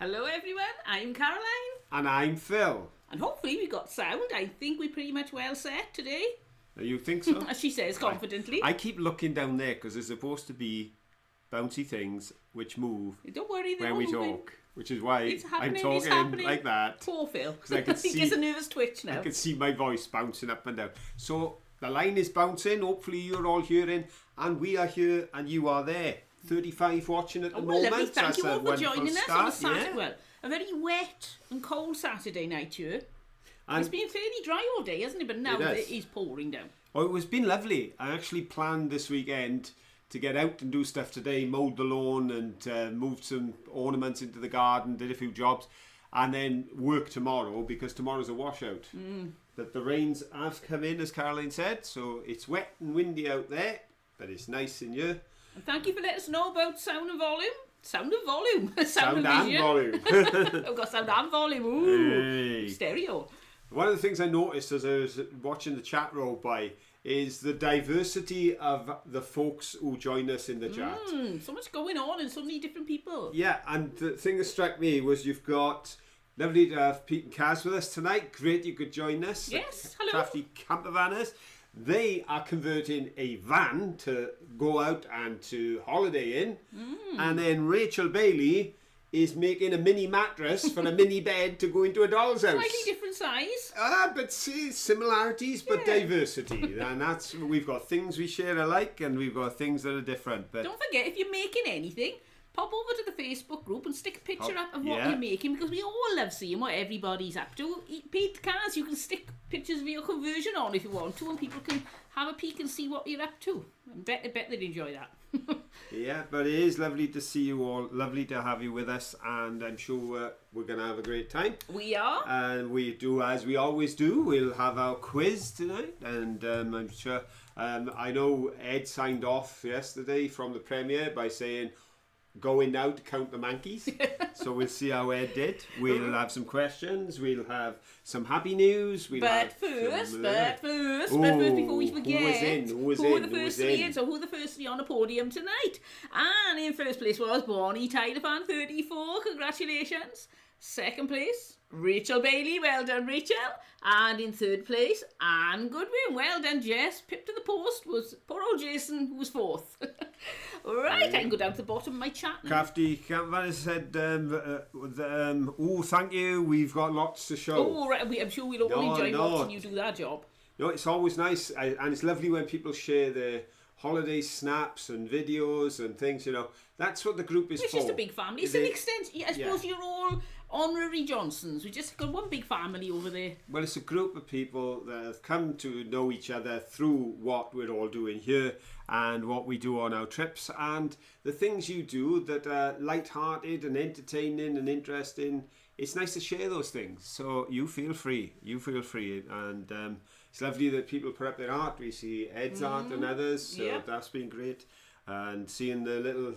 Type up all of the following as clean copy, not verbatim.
Hello everyone, I'm Caroline. And I'm Phil. And hopefully we got sound. I think we're pretty much well set today. You think so? As she says confidently. I keep looking down there because there's supposed to be bouncy things which move Don't worry, they're when we moving. talk. Which is why I'm it's talking happening. like that. Poor Phil. Because I can he see, gets a nervous twitch now. I can see my voice bouncing up and down. So the line is bouncing. Hopefully you're all hearing. And we are here and you are there. 35 watching at the moment. Lovely. Thank you all for joining us on a Saturday. Yeah. Well, a very wet and cold Saturday night here. And it's been fairly dry all day, hasn't it? But now it is pouring down. Oh, it's been lovely. I actually planned this weekend to get out and do stuff today, mowed the lawn and moved some ornaments into the garden, did a few jobs, and then work tomorrow because tomorrow's a washout. But the rains have come in, as Caroline said, so it's wet and windy out there, but it's nice in here. And thank you for letting us know about sound and volume. Sound and volume. Sound and volume. I've got sound and volume. Ooh, Hey. stereo. One of the things I noticed as I was watching the chat roll by is the diversity of the folks who join us in the chat. So much going on and so many different people. Yeah, and the thing that struck me was you've got lovely to have Pete and Kaz with us tonight. Great you could join us. Yes, hello. Crafty camper vanners. They are converting a van to go out and to holiday in. And then Rachel Bailey is making a mini mattress for a mini bed to go into a doll's house. Slightly different size. But see, similarities but diversity. And that's, we've got things we share alike and we've got things that are different. But Don't forget, if you're making anything, pop over to the Facebook group and stick a picture up of what yeah. you're making, because we all love seeing what everybody's up to. Pete, Kaz, you can stick pictures of your conversion on if you want to, and people can have a peek and see what you're up to. I bet they'd enjoy that. yeah, but it is lovely to see you all. Lovely to have you with us, and I'm sure we're going to have a great time. We are. And we do, as we always do, we'll have our quiz tonight, and I'm sure, I know Ed signed off yesterday from the premiere by saying, going now to count the monkeys. So we'll see how Ed did. We'll have some questions. We'll have some happy news. But first, before we forget, who was the first three in? So who are the first three on the podium tonight? And in first place was Bonnie Tylerfan, 34. Congratulations. Second place, Rachel Bailey. Well done, Rachel. And in third place, Anne Goodwin. Well done, Jess. Pip to the post was poor old Jason, who was fourth. Right, I can go down to the bottom of my chat now. Crafty Campbell said, oh, thank you. We've got lots to show. Oh, right. I'm sure we'll all enjoy watching you do that job. No, it's always nice, and it's lovely when people share their holiday snaps and videos and things, you know. That's what the group is for. It's just a big family. It's an extension. I suppose you're all honorary Johnsons. We just got one big family over there. Well, it's a group of people that have come to know each other through what we're all doing here and what we do on our trips and the things you do that are light-hearted and entertaining and interesting. It's nice to share those things. So you feel free. And it's lovely that people put up their art. We see Ed's art and others. So that's been great. And seeing the little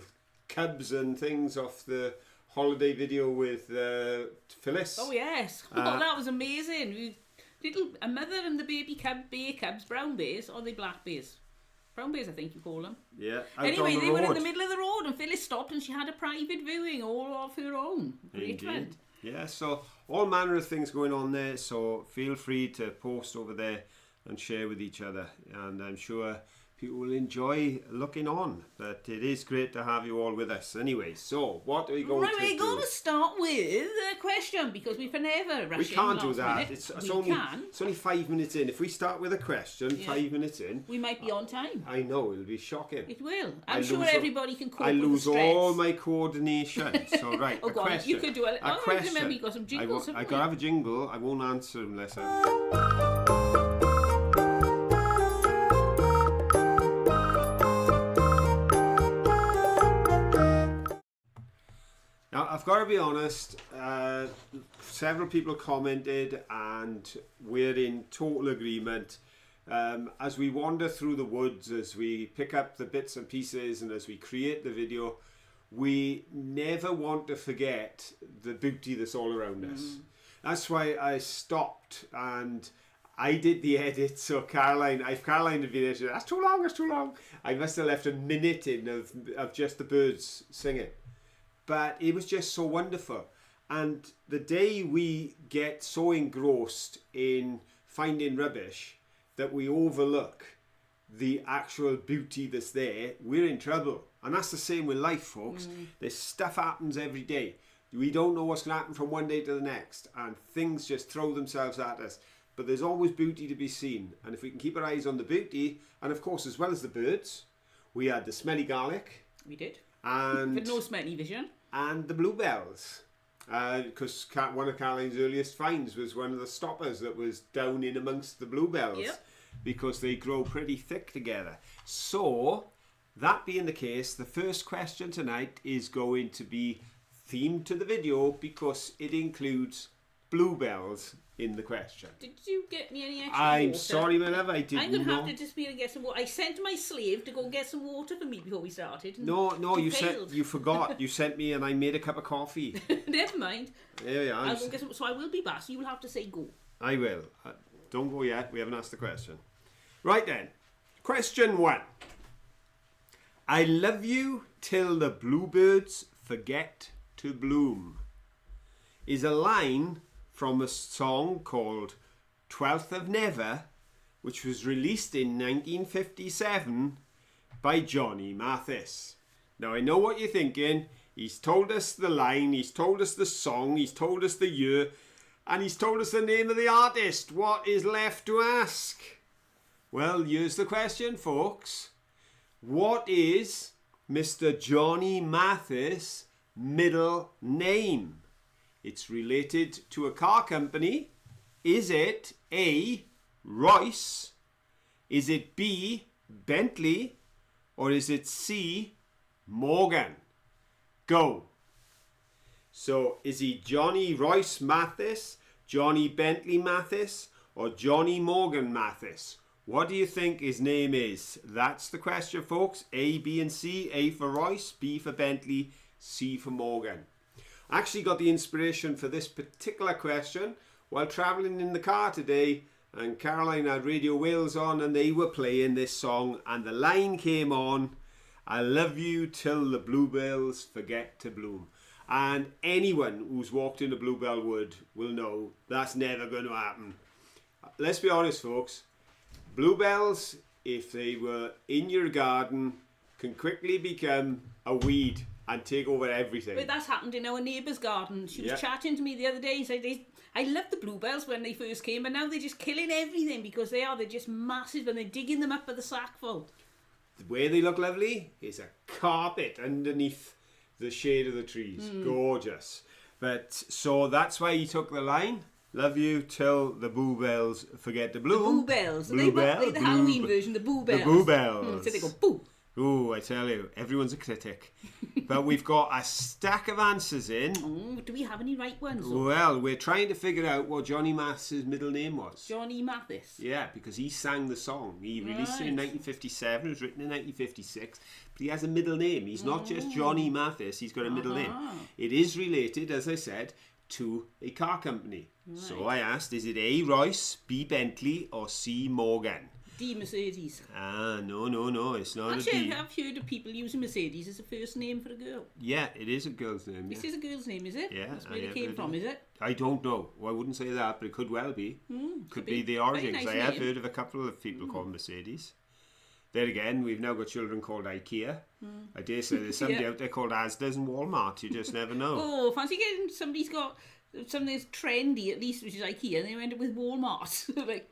cubs and things off the holiday video with Phyllis. Oh yes, that was amazing. A mother and the baby bay cubs, brown bears, or they black bears? Brown bears, I think you call them. Yeah. Anyway, they were in the middle of the road, and Phyllis stopped, and she had a private viewing all of her own. Great fun. Yeah, so all manner of things going on there. So feel free to post over there and share with each other, and I'm sure people will enjoy looking on. But it is great to have you all with us. Anyway, so what are we going to do? We're going to start with a question because we can never rush in. We can't do that. It's only 5 minutes in. If we start with a question, 5 minutes in, we might be on time. I know, it'll be shocking. It will. I'm sure everybody can cope I with lose the stress. all my coordination. So right, a question. You could do it. A question. Remember, you got some jingles. I got to have a jingle. I won't answer unless I. Now, I've got to be honest, several people commented and we're in total agreement. As we wander through the woods, as we pick up the bits and pieces and as we create the video, we never want to forget the beauty that's all around us. That's why I stopped and I did the edit. So Caroline had been there, she said, that's too long. I must have left a minute in of just the birds singing. But it was just so wonderful. And the day we get so engrossed in finding rubbish that we overlook the actual beauty that's there, we're in trouble. And that's the same with life, folks. This stuff happens every day. We don't know what's going to happen from one day to the next, and things just throw themselves at us. But there's always beauty to be seen. And if we can keep our eyes on the beauty, and of course, as well as the birds, we had the smelly garlic. We did. And But no smelly vision. And the bluebells. Because one of Caroline's earliest finds was one of the stoppers that was down in amongst the bluebells. Yep. Because they grow pretty thick together. So, that being the case, the first question tonight is going to be themed to the video because it includes bluebells in the question. Did you get me any extra I'm water? sorry, my love, I didn't I'm going to know. have to disappear and get some water. I sent my slave to go get some water for me before we started. and No, he you failed. you forgot. You sent me and I made a cup of coffee. Never mind. There we are. I'll go get some, so I will be back, so you will have to say go. I will. Don't go yet. We haven't asked the question. Right then. Question 1. I love you till the bluebirds forget to bloom is a line from a song called 12th of Never, which was released in 1957 by Johnny Mathis. Now I know what you're thinking. He's told us the line, he's told us the song, he's told us the year, and he's told us the name of the artist. What is left to ask? Well, here's the question, folks. What is Mr. Johnny Mathis' middle name? It's related to a car company. Is it A, Royce? Is it B, Bentley? Or is it C, Morgan? Go. So, is he Johnny Royce Mathis, Johnny Bentley Mathis, or Johnny Morgan Mathis? What do you think his name is? That's the question, folks. A, B, and C. A for Royce, B for Bentley, C for Morgan. I actually got the inspiration for this particular question while travelling in the car today, and Caroline had Radio Wales on and they were playing this song and the line came on, I love you till the bluebells forget to bloom. And anyone who's walked in a bluebell wood will know that's never going to happen. Let's be honest, folks. Bluebells, if they were in your garden, can quickly become a weed and take over everything. But that's happened in our neighbour's garden. She was chatting to me the other day and said, I loved the bluebells when they first came, and now they're just killing everything because they're just massive and they're digging them up with a sackful. The way they look lovely is a carpet underneath the shade of the trees. Gorgeous. But so that's why he took the line. Love you till the bluebells forget to bloom. The bluebells. Bluebell, the Halloween version, the bluebells. The bluebells. So they go boo. Ooh, I tell you, everyone's a critic. But we've got a stack of answers in. Oh, do we have any right ones? Though? Well, we're trying to figure out what Johnny Mathis' middle name was. Johnny Mathis. Yeah, because he sang the song. He released it in 1957. It was written in 1956. But he has a middle name. He's not just Johnny Mathis. He's got a middle name. It is related, as I said, to a car company. Right. So I asked, is it A, Royce, B, Bentley, or C, Morgan? D, Mercedes. No, it's not Actually, a D. I've heard of people using Mercedes as a first name for a girl. Yeah, it is a girl's name. This is a girl's name, is it? Yeah. That's where it came from, is it? I don't know. Well, I wouldn't say that, but it could well be. Could be the origin. Nice I have name. heard of a couple of people called Mercedes. There again, we've now got children called IKEA. I dare say there's somebody out there called Asda's and Walmart. You just never know. Oh, fancy getting somebody's got something that's trendy at least, which is IKEA, and they end up with Walmart. Like,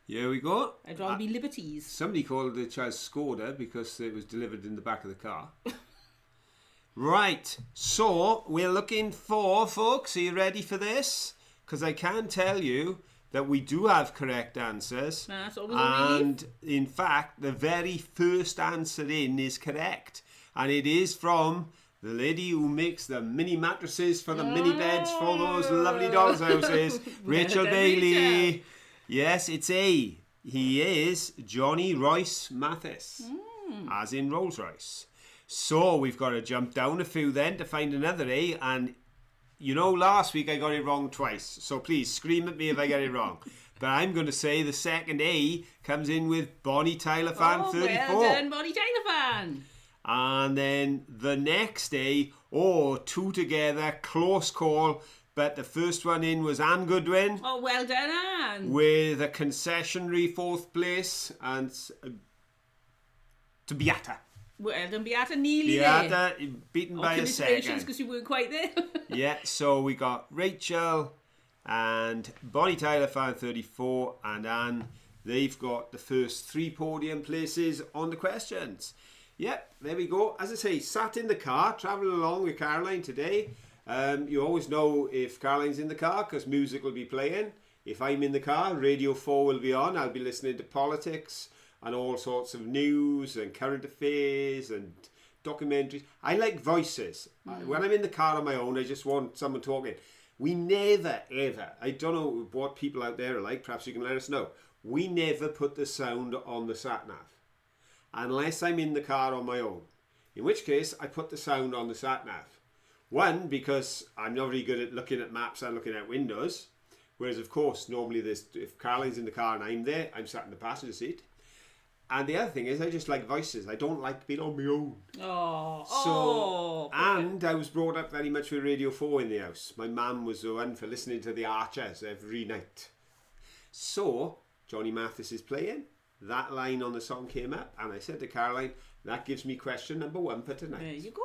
Here we go. I'd rather be Liberties. Somebody called the child Skoda because it was delivered in the back of the car. Right, so we're looking for, folks, are you ready for this? Because I can tell you that we do have correct answers. That's always a relief. And in fact, the very first answer in is correct. And it is from the lady who makes the mini mattresses for the mini beds for those lovely dolls' houses, Rachel Bailey. Rachel. Yes, it's A. He is Johnny Royce Mathis, as in Rolls Royce. So we've got to jump down a few then to find another A. And you know, last week I got it wrong twice. So please scream at me if I get it wrong. But I'm going to say the second A comes in with Bonnie Tyler Fan 34. Well done, Bonnie Tyler Fan. And then the next A, or two together, close call. But the first one in was Anne Goodwin. Oh, well done, Anne. With a concessionary fourth place, and to Beata. Well done, Beata, nearly there. Beata beaten by a second. Because you weren't quite there. Yeah, so we got Rachel and Bonnie Tyler fan 34 and Anne. They've got the first 3 podium places on the questions. Yep, there we go. As I say, sat in the car, travelling along with Caroline today. You always know if Caroline's in the car because music will be playing. If I'm in the car, Radio 4 will be on. I'll be listening to politics and all sorts of news and current affairs and documentaries. I like voices. When I'm in the car on my own, I just want someone talking. We never, ever, I don't know what people out there are like, perhaps you can let us know. We never put the sound on the sat-nav unless I'm in the car on my own. In which case, I put the sound on the sat-nav. One, because I'm not very good at looking at maps and looking at windows. Whereas, of course, normally if Caroline's in the car and I'm there, I'm sat in the passenger seat. And the other thing is, I just like voices. I don't like being on my own. And I was brought up very much with Radio 4 in the house. My mum was the one for listening to the Archers every night. So, Johnny Mathis is playing. That line on the song came up, and I said to Caroline, that gives me question number 1 for tonight. There you go.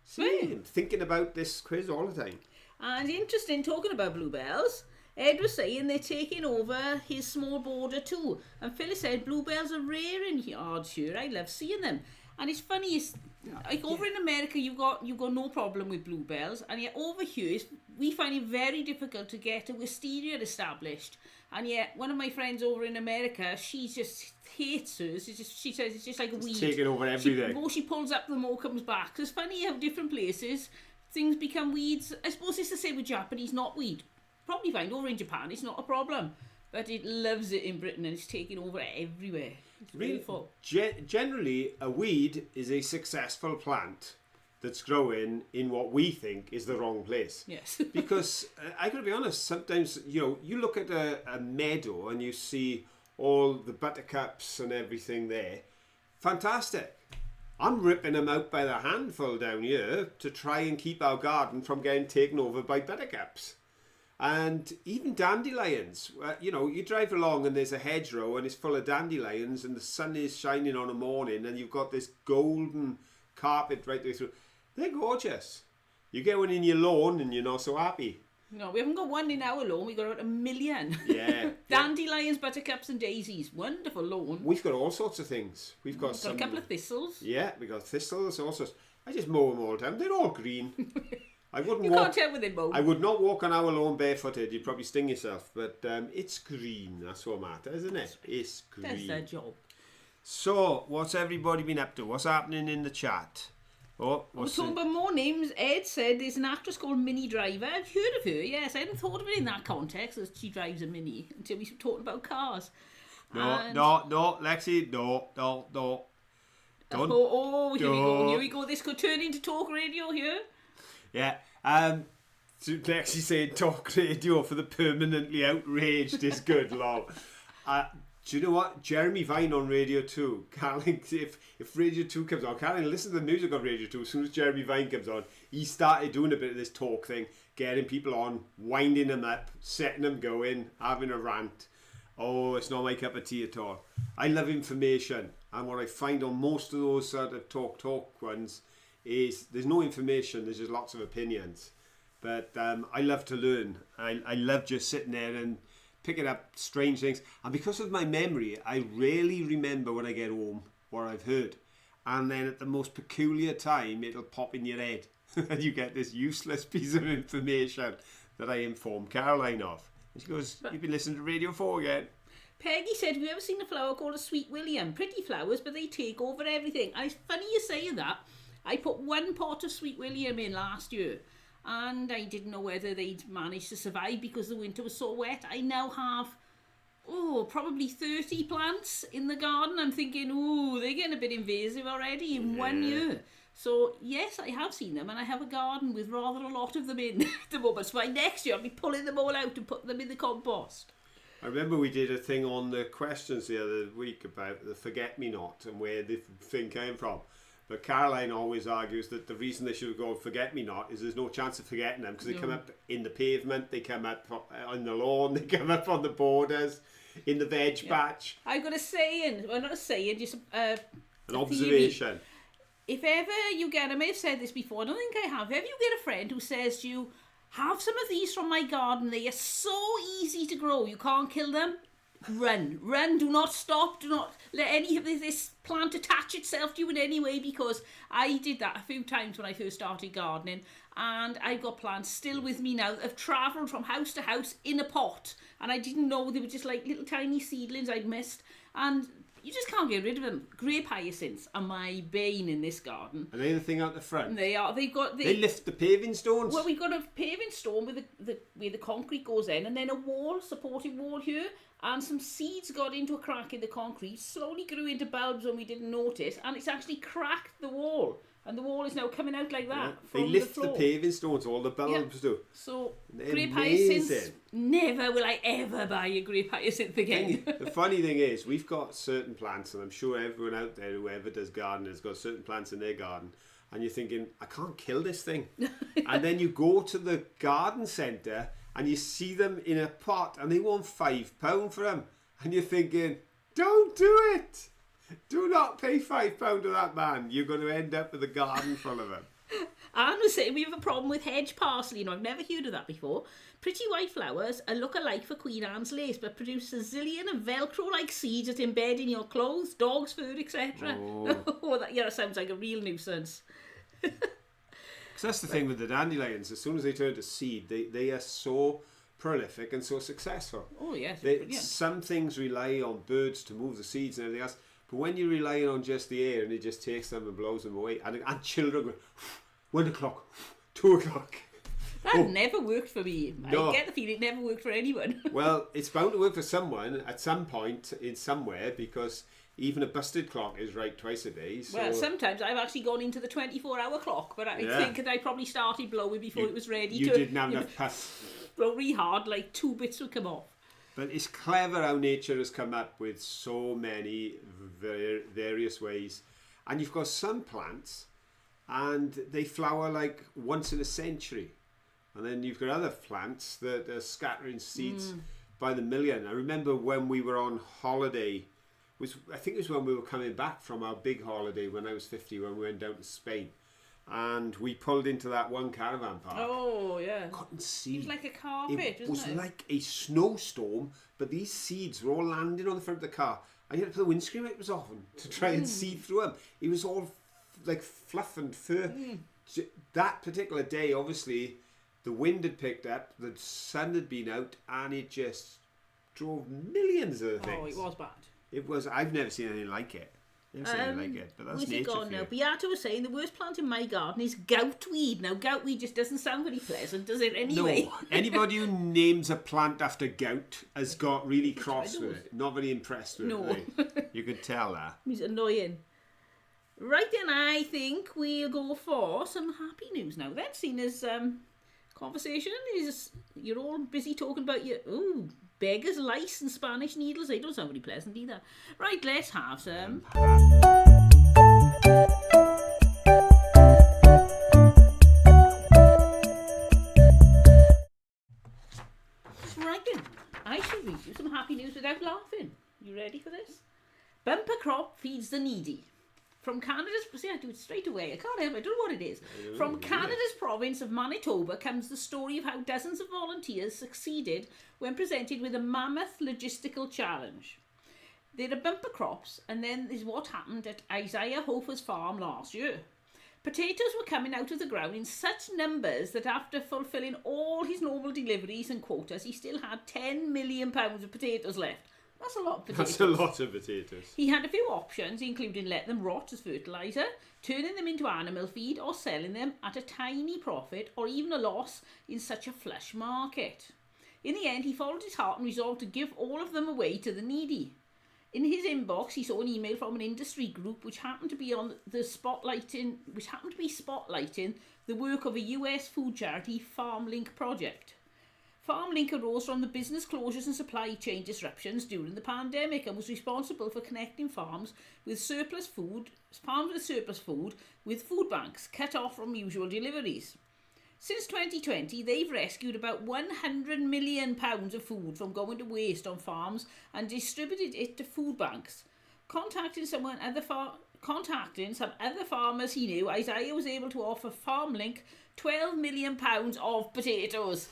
See, I'm thinking about this quiz all the time. And interesting, talking about Bluebells, Ed was saying they're taking over his small border too. And Phyllis said Bluebells are rare in Ardshire. I love seeing them. And it's funny, over in America you've got no problem with Bluebells, and yet over here we find it very difficult to get a wisteria established. And yet one of my friends over in America, she just hates hers. She says it's just like a weed. It's taking over everything. The more she pulls up, the more comes back. So it's funny how different places things become weeds. I suppose it's the same with Japanese knotweed. Probably find over in Japan it's not a problem, but it loves it in Britain and it's taking over everywhere. It's beautiful. Generally, a weed is a successful plant that's growing in what we think is the wrong place. Yes. Because I gotta be honest, sometimes you look at a meadow and you see all the buttercups and everything there. Fantastic. I'm ripping them out by the handful down here to try and keep our garden from getting taken over by buttercups. And even dandelions, you drive along and there's a hedgerow and it's full of dandelions and the sun is shining on a morning and you've got this golden carpet right the way through. They're gorgeous. You get one in your lawn and you're not so happy. No, we haven't got one in our lawn. We've got about 1 million. Yeah. Dandelions, buttercups and daisies. Wonderful lawn. We've got all sorts of things. We've got a couple of thistles. Yeah, we've got thistles, all sorts. I just mow them all down. They're all green. I wouldn't you walk, can't tell with it mowed. I would not walk on our lawn barefooted. You'd probably sting yourself. But it's green. That's what matters, isn't it? It's green. That's their job. So, what's everybody been up to? What's happening in the chat? We're talking about more names. Ed said there's an actress called Minnie Driver. I've heard of her, yes. I hadn't thought of it in that context, that she drives a Mini, until we were talking about cars. No, Lexi, no. Don't. Here we go. This could turn into talk radio here. Yeah. So Lexi saying talk radio for the permanently outraged is good, lol. Do you know what? Jeremy Vine on Radio 2. Caroline, if Radio 2 comes on, Caroline, listen to the music on Radio 2. As soon as Jeremy Vine comes on, he started doing a bit of this talk thing, getting people on, winding them up, setting them going, having a rant. Oh, it's not my cup of tea at all. I love information. And what I find on most of those sort of talk ones is there's no information, there's just lots of opinions. But I love to learn. I love just sitting there and picking up strange things, and because of my memory I rarely remember when I get home what I've heard, and then at the most peculiar time it'll pop in your head and you get this useless piece of information that I informed Caroline of, and she goes, you've been listening to Radio 4 again. Peggy said, have you ever seen a flower called a Sweet William? Pretty flowers, but they take over everything. And it's funny you saying that. I put 1 pot of Sweet William in last year, and I didn't know whether they'd managed to survive because the winter was so wet. I now have, probably 30 plants in the garden. I'm thinking, they're getting a bit invasive already in 1 year. So, yes, I have seen them, and I have a garden with rather a lot of them in at the moment. So by next year, I'll be pulling them all out and putting them in the compost. I remember we did a thing on the questions the other week about the forget-me-not and where the thing came from. But Caroline always argues that the reason they should go forget-me-not is there's no chance of forgetting them because they come up in the pavement, they come up on the lawn, they come up on the borders, in the veg patch. I've got a saying, well not a saying, just an observation. If ever you get, I may have said this before, I don't think I have, if you get a friend who says to you, have some of these from my garden, they are so easy to grow, you can't kill them, run, do not stop, do not let any of this plant attach itself to you in any way, because I did that a few times when I first started gardening, and I've got plants still with me now that have travelled from house to house in a pot, and I didn't know they were just like little tiny seedlings I'd missed, and you just can't get rid of them. Grape hyacinths are my bane in this garden. Are they the thing out the front? They are. They lift the paving stones. Well, we've got a paving stone with where the concrete goes in, and then a wall, supporting wall here, and some seeds got into a crack in the concrete, slowly grew into bulbs when we didn't notice, and it's actually cracked the wall. And the wall is now coming out like that. They lift the paving stones, all the bulbs do. So, grape hyacinths, never will I ever buy a grape hyacinth again. The funny thing is, we've got certain plants, and I'm sure everyone out there, whoever does gardening, has got certain plants in their garden, and you're thinking, I can't kill this thing. And then you go to the garden centre, and you see them in a pot, and they want £5 for them. And you're thinking, don't do it. Do not pay £5 to that man. You're going to end up with a garden full of them. Anne was saying we have a problem with hedge parsley. I've never heard of that before. Pretty white flowers are look-alike for Queen Anne's lace, but produce a zillion of Velcro-like seeds that embed in your clothes, dog's fur, etc. Oh, that sounds like a real nuisance. Because that's the thing with the dandelions. As soon as they turn to seed, they are so prolific and so successful. Oh, yes. Some things rely on birds to move the seeds and everything else. But when you're relying on just the air and it just takes them and blows them away, and children go, 1 o'clock, 2 o'clock. That never worked for me. No. I get the feeling it never worked for anyone. Well, it's bound to work for someone at some point in somewhere, because even a busted clock is right twice a day. So. Well, sometimes I've actually gone into the 24-hour clock, but I think that I probably started blowing before it was ready to... You didn't have enough puff. Blow really hard, like 2 bits would come off. But it's clever how nature has come up with so many various ways. And you've got some plants, and they flower like once in a century. And then you've got other plants that are scattering seeds by the million. I remember when we were on holiday, I think it was when we were coming back from our big holiday when I was 50, when we went down to Spain. And we pulled into that one caravan park. Oh, yeah. Couldn't see. It was like a carpet, it was like a snowstorm, but these seeds were all landing on the front of the car. And you had to put the windscreen wipers on to try and see through them. It was all like fluff and fur. That particular day, obviously, the wind had picked up, the sun had been out, and it just drove millions of things. Oh, it was bad. It was. I've never seen anything like it. But that's nature for you. Beata was saying the worst plant in my garden is goutweed. Now, goutweed just doesn't sound very pleasant, does it, anyway? No. Anybody who names a plant after gout has got really cross with it. Not very impressed with it. You could tell that. It's annoying. Right then, I think we'll go for some happy news now. Then, seeing as conversation is, you're all busy talking about your... Ooh, beggars, lice and Spanish needles. They don't sound very pleasant either. Right, let's have some. Right then, I shall read you some happy news without laughing. You ready for this? Bumper crop feeds the needy. From Canada's... See, I do it straight away. I can't help it. I don't know what it is. From Canada's province of Manitoba comes the story of how dozens of volunteers succeeded when presented with a mammoth logistical challenge. There are bumper crops, and then there's what happened at Isaiah Hofer's farm last year. Potatoes were coming out of the ground in such numbers that after fulfilling all his normal deliveries and quotas, he still had £10 million of potatoes left. That's a lot of potatoes. That's a lot of potatoes. He had a few options, including let them rot as fertiliser, turning them into animal feed, or selling them at a tiny profit or even a loss in such a flush market. In the end, he followed his heart and resolved to give all of them away to the needy. In his inbox, he saw an email from an industry group which happened to be spotlighting the work of a US food charity, FarmLink Project. FarmLink arose from the business closures and supply chain disruptions during the pandemic and was responsible for connecting farms with surplus food with food banks cut off from usual deliveries. Since 2020, they've rescued about £100 million of food from going to waste on farms and distributed it to food banks. Contacting some other farmers he knew, Isaiah was able to offer FarmLink £12 million of potatoes.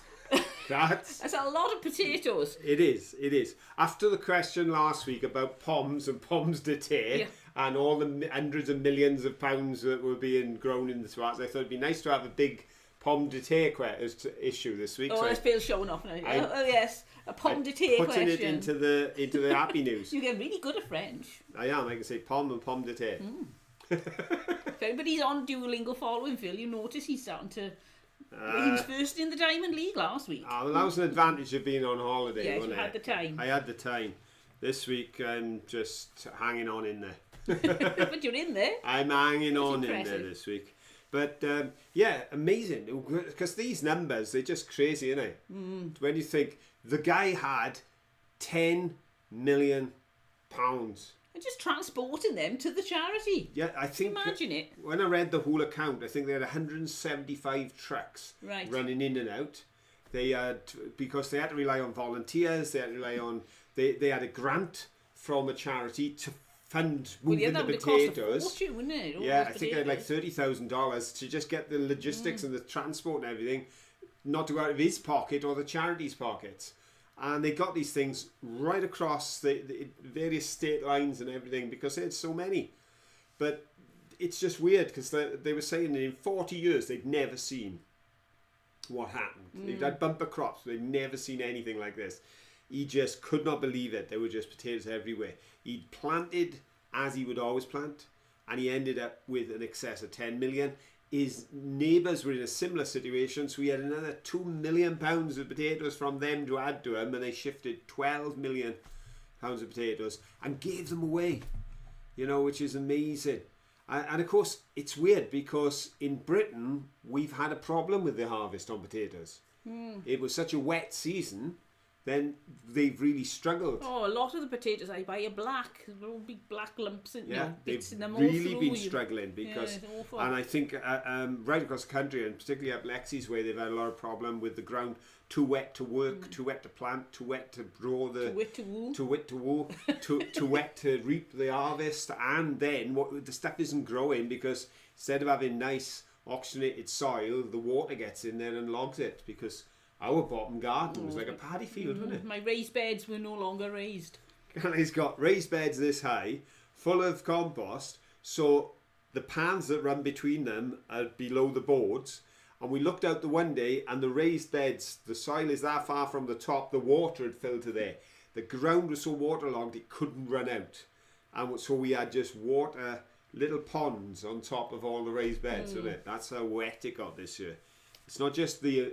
That's a lot of potatoes. It is. After the question last week about pommes and pommes de terre and all the hundreds of millions of pounds that were being grown in the Swats, I thought it'd be nice to have a big pomme de terre issue this week. Oh, that's Phil showing off now. Yes, a pomme de terre question. Putting it into the happy news. You get really good at French. I am. I can say pomme and pomme de terre. If anybody's on Duolingo following Phil, you notice he's starting to... he was first in the Diamond League last week. Well, that was an advantage of being on holiday, yes, wasn't you had the time. I had the time. This week I'm just hanging on in there. But you're in there. I'm hanging on in there this week. But amazing. Because these numbers, they're just crazy, aren't they? When you think the guy had £10 million. And just transporting them to the charity. Yeah, I think. Imagine it. When I read the whole account, I think they had 175 trucks running in and out. They had, because they had to rely on volunteers. They had to rely on. They had a grant from a charity to fund moving the potatoes. Cost a fortune, wouldn't it? I think they had like $30,000 to just get the logistics and the transport and everything, not to go out of his pocket or the charity's pockets. And they got these things right across the various state lines and everything because they had so many. But it's just weird because they were saying that in 40 years they'd never seen what happened. They've had bumper crops. They've never seen anything like this. He just could not believe it. There were just potatoes everywhere. He'd planted as he would always plant, and he ended up with an excess of 10 million. His neighbours were in a similar situation, so he had another £2 million of potatoes from them to add to him, and they shifted £12 million of potatoes and gave them away, which is amazing. And of course, it's weird because in Britain, we've had a problem with the harvest on potatoes. It was such a wet season, then they've really struggled. Oh, a lot of the potatoes I buy are black. They're all big black lumps in bits in them. They've really been struggling because, and I think right across the country, and particularly up Lexi's way, they've had a lot of problem with the ground too wet to work, too wet to plant, too wet to grow the, too wet to woo, too wet to reap the harvest, and then the stuff isn't growing because instead of having nice oxygenated soil, the water gets in there and logs it because. Our bottom garden was like a paddy field, wasn't it? My raised beds were no longer raised. And he's got raised beds this high, full of compost, so the pans that run between them are below the boards. And we looked out the one day, and the raised beds, the soil is that far from the top, the water had filled to there. The ground was so waterlogged it couldn't run out. And so we had just water, little ponds on top of all the raised beds, wasn't it? That's how wet it got this year. It's not just the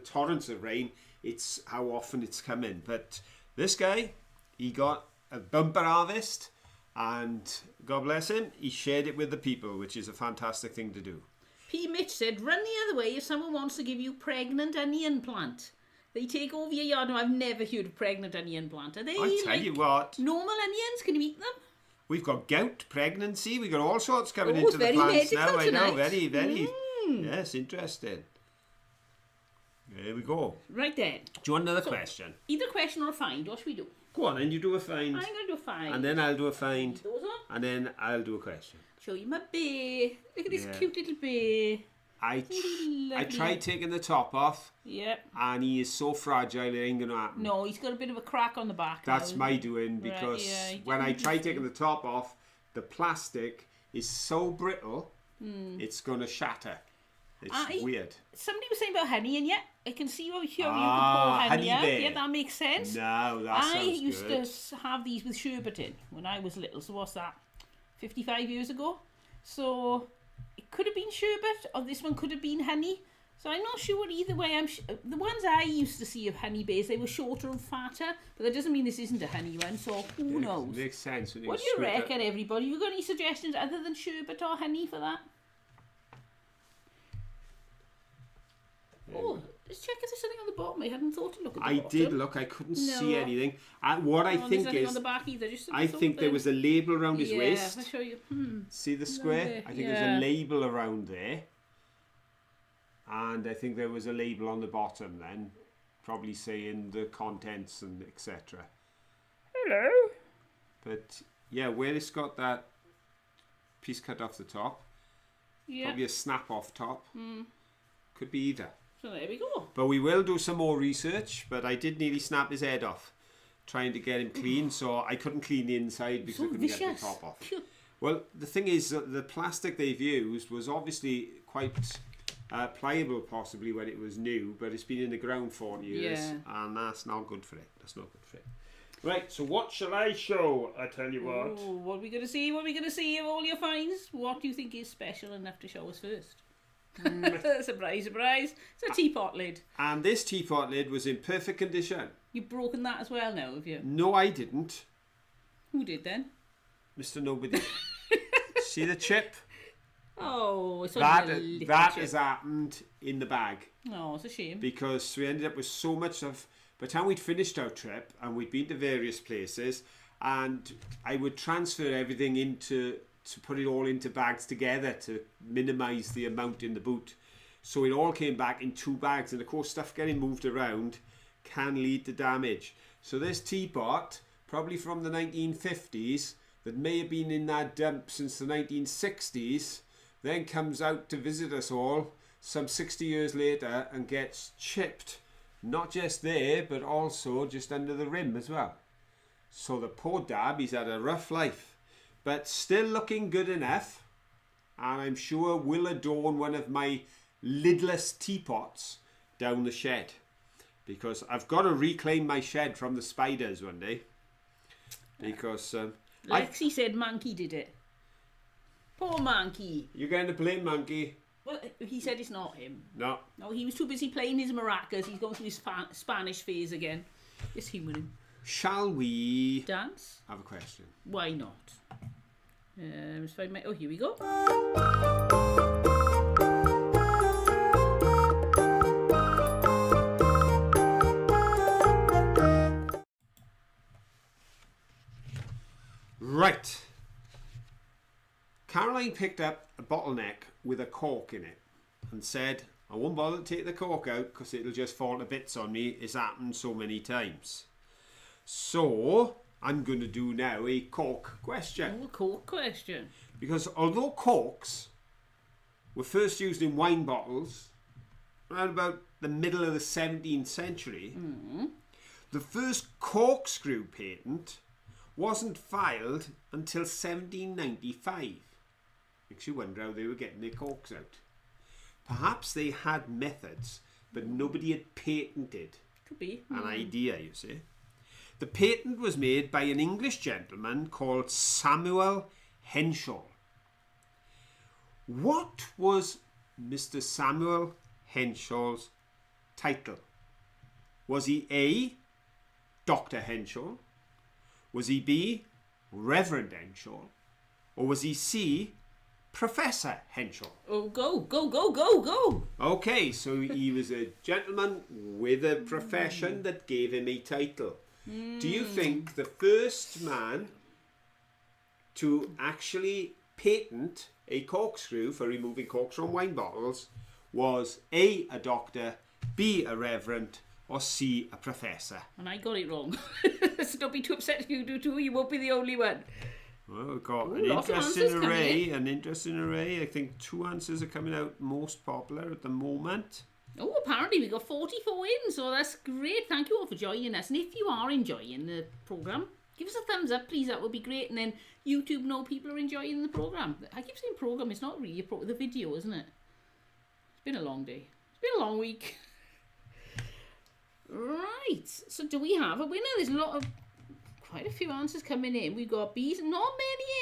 torrents of rain, it's how often it's coming. But this guy, he got a bumper harvest, and God bless him, he shared it with the people, which is a fantastic thing to do. P. Mitch said, run the other way if someone wants to give you pregnant onion plant. They take over your yard. No, I've never heard of pregnant onion plant. Are they I tell you what, normal onions? Can you eat them? We've got gout, pregnancy, we've got all sorts coming into the plants now. Tonight. I know, very, yes, interesting. There we go. Right then. Do you want another question? Either question or a find. What should we do? Go on, and you do a find. I'm going to do a find. And then I'll do a find. Those on? And then I'll do a question. Show you my bear. Look at this cute little bear. I tried taking the top off. Yep. And he is so fragile, it ain't going to happen. No, he's got a bit of a crack on the back. That's my doing, because when I try taking the top off, the plastic is so brittle, it's going to shatter. It's weird. Somebody was saying about honey, and yet I can see how you could pour honey out. Yeah, that makes sense. No, that sounds good. I used to have these with sherbet in when I was little. So what's that? 55 years ago. So it could have been sherbet, or this one could have been honey. So I'm not sure either way. The ones I used to see of honey bears, they were shorter and fatter, but that doesn't mean this isn't a honey one. So who knows? Makes sense. What do you reckon, everybody? You got any suggestions other than sherbet or honey for that? Oh, Just check if there's something on the bottom. I hadn't thought to look at the I bottom. did look. I couldn't see No. anything. What I There's think nothing is, on the back either. Just I think there was a label around his I'll waist. show you. See the square? there, I think yeah. there's a label around there. And I think there was a label on the bottom then, probably saying the contents and etc. Hello. But yeah, where it's got that piece cut off the top, Yeah. probably a snap off top. Could be either. So there we go. But we will do some more research. But I did nearly snap his head off, trying to get him clean. So I couldn't clean the inside because I So couldn't get vicious. the top off. Well, the thing is that the plastic they've used was obviously quite pliable, possibly when it was new, but it's been in the ground 40 years, Yeah. and that's not good for it. That's not good for it. Right, so what shall I show? I tell you what. Oh, what are we going to see? What are we going to see of all your finds? What do you think is special enough to show us first? Surprise, surprise. It's a teapot lid. And this teapot lid was in perfect condition. You've broken that as well now, have you? No, I didn't. Who did then? Mr. Nobody. See the chip? Oh, it's That only a little that chip. has happened in the bag. Oh, it's a shame. Because we ended up with so much of, by the time we'd finished our trip and we'd been to various places, and I would transfer everything to put it all into bags together to minimise the amount in the boot. So it all came back in 2 bags, and of course stuff getting moved around can lead to damage. So this teapot, probably from the 1950s, that may have been in that dump since the 1960s, then comes out to visit us all some 60 years later and gets chipped, not just there but also just under the rim as well. So the poor dab, he's had a rough life, but still looking good enough, and I'm sure will adorn one of my lidless teapots down the shed, because I've got to reclaim my shed from the spiders one day, because Lexi said Monkey did it. Poor Monkey. you're going to blame Monkey. Well, he said it's not him. No. No, he was too busy playing his maracas. He's going through his Spanish phase again. It's humoring. Shall we Dance? have a question? Why not? Let's find my... Oh, here we go. Right. Caroline picked up a bottleneck with a cork in it and said, I won't bother to take the cork out because it'll just fall to bits on me. It's happened so many times. So I'm going to do now a cork question. Oh, cool question. Because although corks were first used in wine bottles around about the middle of the 17th century, the first corkscrew patent wasn't filed until 1795. Makes you wonder how they were getting their corks out. Perhaps they had methods, but nobody had patented Could be. an idea, you see. The patent was made by an English gentleman called Samuel Henschel. What was Mr. Samuel Henschel's title? Was he A, Dr. Henschel? Was he B, Reverend Henschel? Or was he C, Professor Henschel? Oh, go, go, go, go, go. Okay, so he was a gentleman with a profession that gave him a title. Do you think the first man to actually patent a corkscrew for removing corks from wine bottles was A, a doctor, B, a reverend, or C, a professor? And I got it wrong. So don't be too upset if you do too. You won't be the only one. Well, we've got Ooh, an lots of interesting answers coming array. An interesting array. I think 2 answers are coming out most popular at the moment. Oh, apparently we got 44 in, so that's great. Thank you all for joining us. And if you are enjoying the programme, give us a thumbs up, please. That would be great. And then YouTube know people are enjoying the programme. I keep saying programme, it's not really the video, isn't it? It's been a long day. It's been a long week. Right, so do we have a winner? There's quite a few answers coming in. We've got B's, not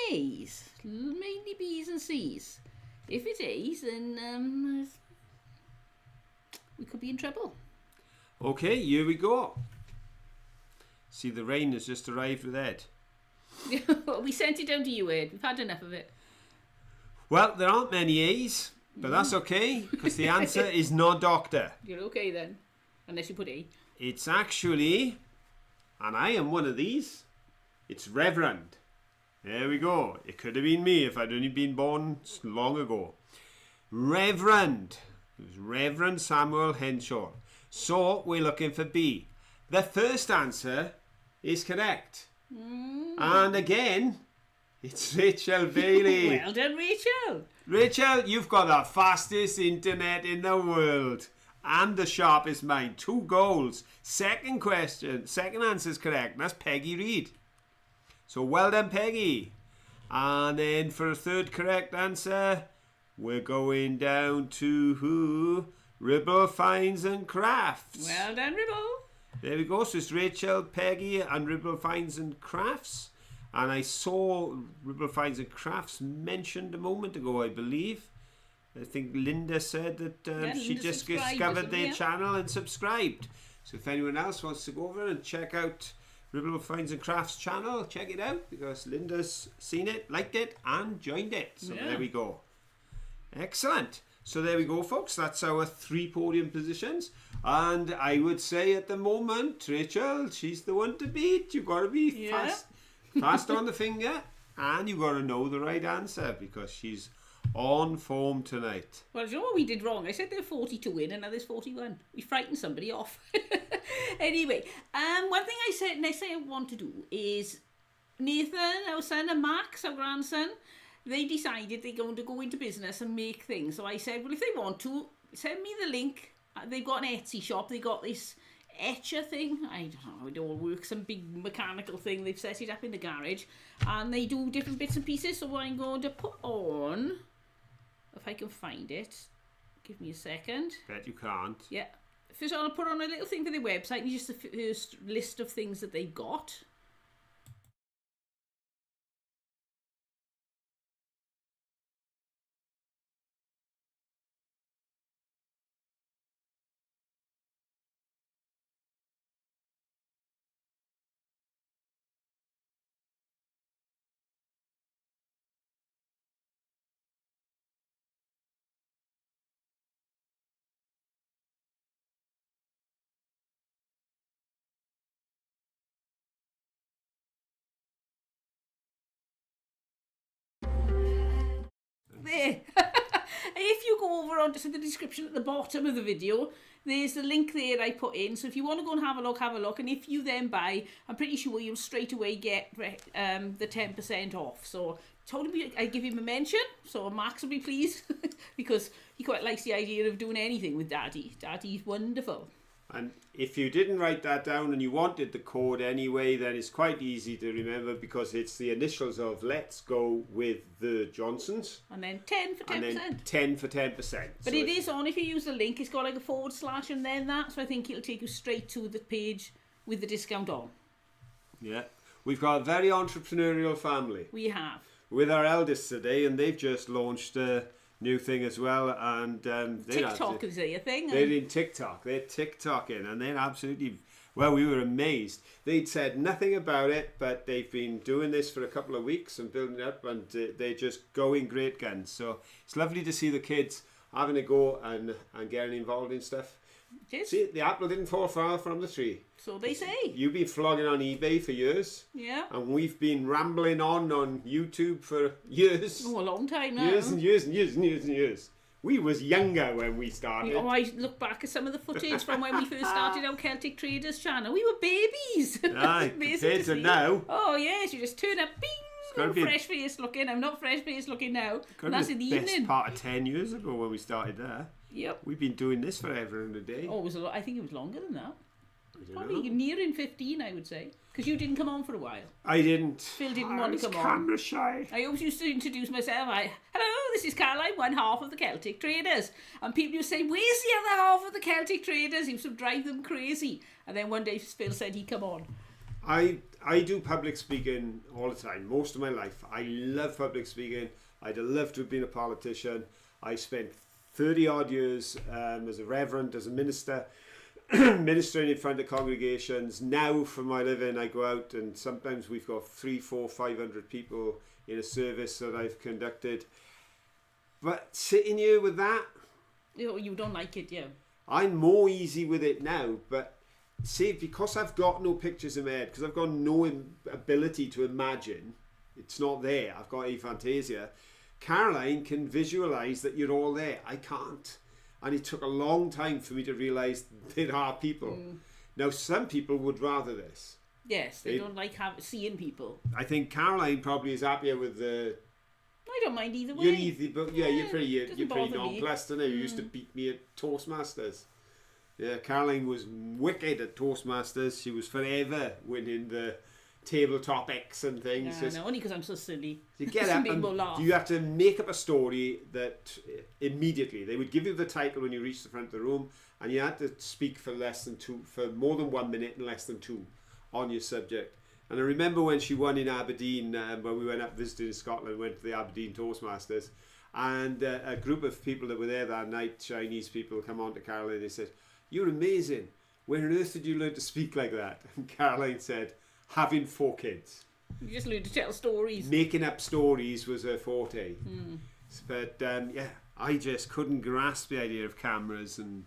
many A's, mainly B's and C's. If it's A's, then we could be in trouble. Okay, here we go. See, the rain has just arrived with Ed. We sent it down to you, Ed. We've had enough of it. Well, there aren't many A's. But that's okay, because the answer is not doctor. You're okay then, unless you put A. It's actually, and I am one of these, it's Reverend. There we go. It could have been me if I'd only been born long ago. Reverend. It was Reverend Samuel Henshaw. So we're looking for B. The first answer is correct. And again, it's Rachel Bailey. Well done, Rachel. Rachel, you've got the fastest internet in the world and the sharpest mind. 2 goals. Second answer is correct. That's Peggy Reed. So well done, Peggy. And then for a third correct answer, we're going down to who? Ribble Finds and Crafts. Well done, Ribble. There we go. So it's Rachel, Peggy and Ribble Finds and Crafts. And I saw Ribble Finds and Crafts mentioned a moment ago, I believe. I think Linda said that she just discovered their channel and subscribed. So if anyone else wants to go over and check out Ribble Finds and Crafts channel, check it out, because Linda's seen it, liked it and joined it. So there we go. Excellent. So there we go, folks. That's our 3 podium positions. And I would say at the moment, Rachel, she's the one to beat. You've got to be fast on the finger, and you've got to know the right answer, because she's on form tonight. Well, do you know what we did wrong? I said there were 40 to win, and now there's 41. We frightened somebody off. Anyway, one thing next thing I want to do is Nathan, our son, and Max, our grandson, they decided they're going to go into business and make things. So I said, well, if they want to, send me the link. They've got an Etsy shop. They got this etcher thing. I don't know how it all works. Some big mechanical thing. They've set it up in the garage. And they do different bits and pieces. So I'm going to put on, if I can find it, give me a second. Bet you can't. Yeah. First I'll put on a little thing for their website. And just the first list of things that they've got. There. If you go over onto the description at the bottom of the video, there's the link there I put in. So if you want to go and have a look. And if you then buy, I'm pretty sure you'll straight away get the 10% off. So told him I give him a mention, so Max will be pleased because he quite likes the idea of doing anything with Daddy. Daddy's wonderful. And if you didn't write that down and you wanted the code anyway, then it's quite easy to remember, because it's the initials of Let's Go with the Johnsons. And then 10 for 10%. And then 10 for 10%. But so it is on, if you use the link, it's got like a / and then that. So I think it'll take you straight to the page with the discount on. Yeah. We've got a very entrepreneurial family. We have. With our eldest today, and they've just launched a new thing as well, and TikTok is a thing. They're in TikTok. They're TikToking, and they're absolutely, well, we were amazed. They'd said nothing about it, but they've been doing this for a couple of weeks and building it up, and they're just going great guns. So it's lovely to see the kids having a go and getting involved in stuff. Yes. See, the apple didn't fall far from the tree. So they say. You've been flogging on eBay for years. Yeah. And we've been rambling on YouTube for years. Oh, a long time now. Years and years and years and years and years. We was younger when we started. Oh, I look back at some of the footage from when we first started our Celtic Traders channel. We were babies. Aye, compared to now. Oh, yes, you just turn up, bing, I'm fresh face looking. I'm not fresh face looking now. And that's in the evening. Best part of 10 years ago when we started there. Yep. We've been doing this forever and a day. Oh, it was I think it was longer than that. Probably nearing 15, I would say. Because you didn't come on for a while. I didn't. Phil didn't want to come camera shy. I always used to introduce myself. Hello, this is Caroline, one half of the Celtic Traders. And people used to say, where's the other half of the Celtic Traders? He used to drive them crazy. And then one day Phil said he'd come on. I do public speaking all the time, most of my life. I love public speaking. I'd love to have been a politician. I spent 30 odd years as a reverend, as a minister, ministering in front of congregations. Now for my living I go out, and sometimes we've got 300, 400, 500 people in a service that I've conducted. But sitting here with that, You don't like it, yeah. I'm more easy with it now, but see, because I've got no pictures in my head, because I've got no ability to imagine, it's not there, I've got aphantasia, Caroline can visualise that you're all there. I can't. And it took a long time for me to realise there are people. Now, some people would rather this. Yes, they don't like seeing people. I think Caroline probably is happier with the... I don't mind either way. You're easy, but you're pretty bother me. nonplussed, aren't you? You used to beat me at Toastmasters. Yeah, Caroline was wicked at Toastmasters. She was forever winning the tabletop X and things. Yeah, no, only because I'm so silly. You get up and laugh. you have to make up a story that immediately they would give you the title when you reach the front of the room, and you had to speak for more than 1 minute and less than 2 on your subject. And I remember when she won in Aberdeen, when we went up visiting Scotland, went to the Aberdeen Toastmasters, and a group of people that were there that night, Chinese people, come on to Caroline and they said, "You're amazing. Where on earth did you learn to speak like that?" And Caroline said, "Having 4 kids." You just learn to tell stories. Making up stories was her forte. But yeah, I just couldn't grasp the idea of cameras and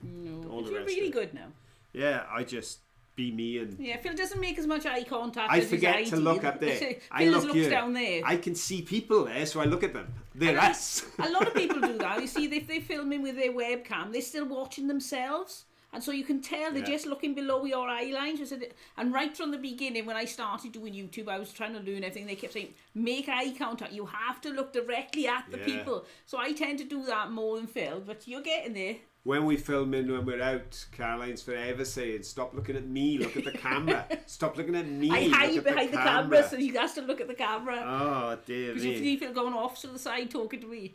all the You're rest really of it. good now. Yeah, I just be me and... Yeah, Phil doesn't make as much eye contact I as forget his to look up there. Phil I look looks here. down there. I can see people there, so I look at them. They're And us. A lot of people do that. You see, if they're filming with their webcam, they're still watching themselves. And so you can tell they're just looking below your eye lines. And right from the beginning, when I started doing YouTube, I was trying to learn everything. They kept saying, make eye contact. You have to look directly at the people. So I tend to do that more than Phil, but you're getting there. When we film in, when we're out, Caroline's forever saying, "Stop looking at me, look at the camera. Stop looking at me, I look hide at behind the camera, so you have to look at the camera. Oh, dear Because you me. see Phil going off to the side talking to me.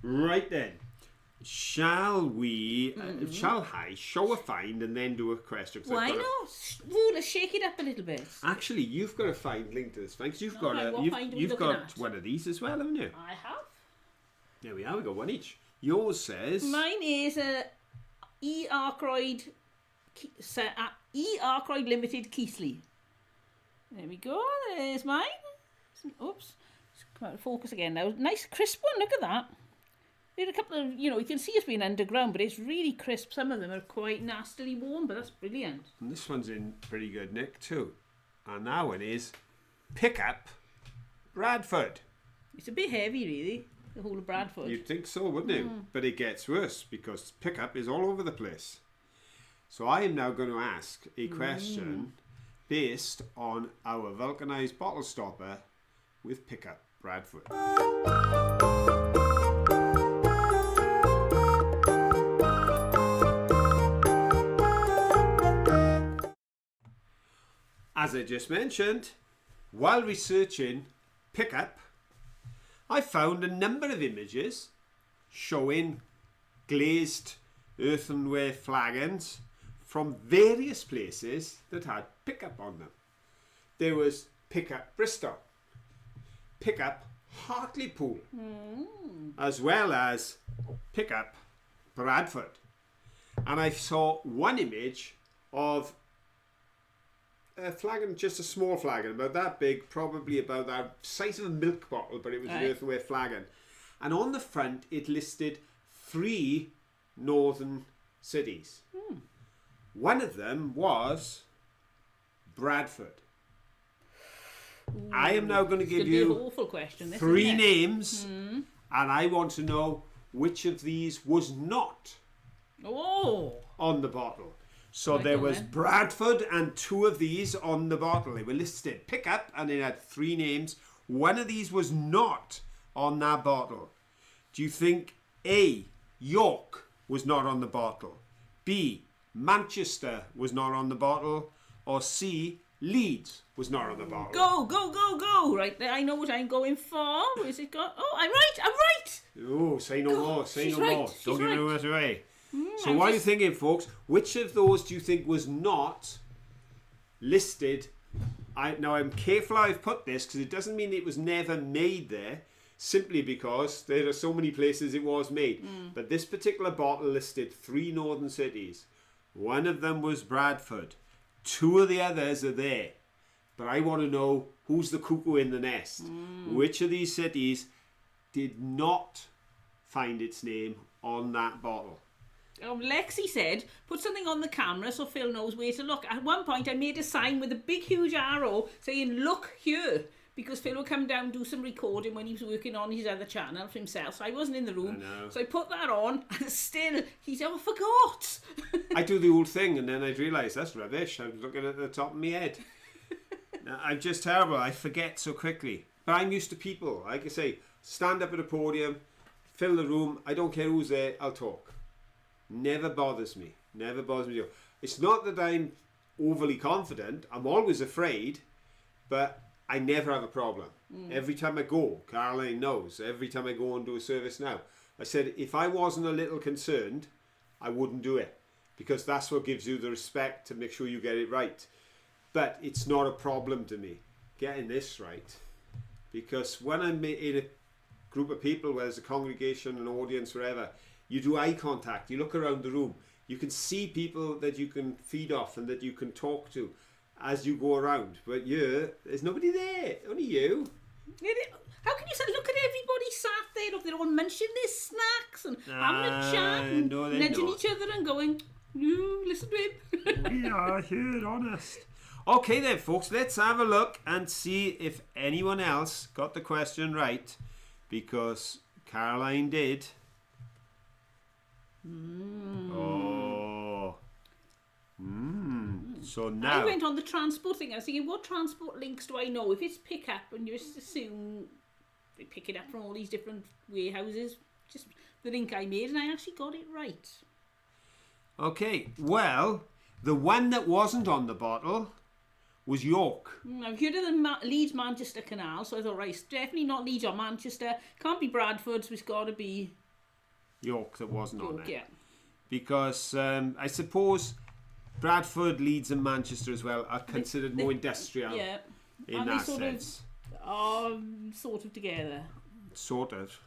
Right then. Shall we, shall I show a find and then do a question? 'Cause Why I've got not? Ooh, let's shake it up a little bit. Actually, you've got a find link to this find, 'cause you've got Okay, a, what find are we you've looking got at? one of these as well, haven't you? I have. There we are, we got one each. Yours says... Mine is a E. Arkwright Limited Keithley. There we go. There's mine. Oops. Come out of focus again now. Nice crisp one. Look at that. There's a couple of, you can see it's been underground, but it's really crisp. Some of them are quite nastily warm, but that's brilliant. And this one's in pretty good nick too. And that one is Pickup Bradford. It's a bit heavy, really, the whole of Bradford. You'd think so, wouldn't you? But it gets worse because Pickup is all over the place. So I am now going to ask a question based on our vulcanized bottle stopper with Pickup Bradford. As I just mentioned, while researching Pickup, I found a number of images showing glazed earthenware flagons from various places that had Pickup on them. There was Pickup Bristol, Pickup Hartlepool, as well as Pickup Bradford. And I saw one image of a flagon, just a small flagon, about that big, probably about the size of a milk bottle, but it was an earthenware flagon. And on the front, it listed 3 northern cities. One of them was Bradford. Ooh, I am now going to give be an you awful question, this, 3 isn't it? names, and I want to know which of these was not on the bottle. So Right, there go was then. Bradford and 2 of these on the bottle. They were listed Pickup and it had 3 names. One of these was not on that bottle. Do you think A, York was not on the bottle, B, Manchester was not on the bottle, or C, Leeds was not on the bottle? Go, go, go, go. Right there, I know what I'm going for. Where's it gone? Oh, I'm right. Oh, say no more, say she's no more. right, she's Don't give right. it away. So I'm what are you just- thinking, folks? Which of those do you think was not listed? Now, I'm careful how I've put this because it doesn't mean it was never made there, simply because there are so many places it was made. But this particular bottle listed 3 northern cities. One of them was Bradford. 2 of the others are there. But I want to know who's the cuckoo in the nest. Which of these cities did not find its name on that bottle. Lexi said, put something on the camera so Phil knows where to look. At one point, I made a sign with a big, huge arrow saying, look here, because Phil would come down and do some recording when he was working on his other channel for himself. So I wasn't in the room. So I put that on, and still, he's, I forgot. I do the old thing, and then I'd realise that's rubbish. I was looking at the top of my head. I'm just terrible. I forget so quickly. But I'm used to people. Like I say, stand up at a podium, fill the room. I don't care who's there. I'll talk. Never bothers me. Never bothers me. It's not that I'm overly confident. I'm always afraid, but I never have a problem. Every time I go, Caroline knows, every time I go and do a service now, I said, if I wasn't a little concerned, I wouldn't do it. Because that's what gives you the respect to make sure you get it right. But it's not a problem to me, getting this right. Because when I'm in a group of people, whether it's a congregation, an audience, wherever, you do eye contact, you look around the room, you can see people that you can feed off and that you can talk to as you go around. But there's nobody there, only you. How can you say, look at everybody sat there, look, they're all munching their snacks and having a chat and nudging each other and going, you listen to him. We are here, honest. Okay then, folks, let's have a look and see if anyone else got the question right, because Caroline did. So now I went on the transport thing. I was thinking, what transport links do I know? If it's pick up, and you just assume they pick it up from all these different warehouses, just the link I made, and I actually got it right. Okay, well, the one that wasn't on the bottle was York. I've heard of the Leeds-Manchester Canal, so I thought, right, it's definitely not Leeds or Manchester. Can't be Bradford, so it's got to be York that wasn't on it. Yeah. Because I suppose Bradford, Leeds and Manchester as well are considered more industrial in that sense. Sort of together. Sort of,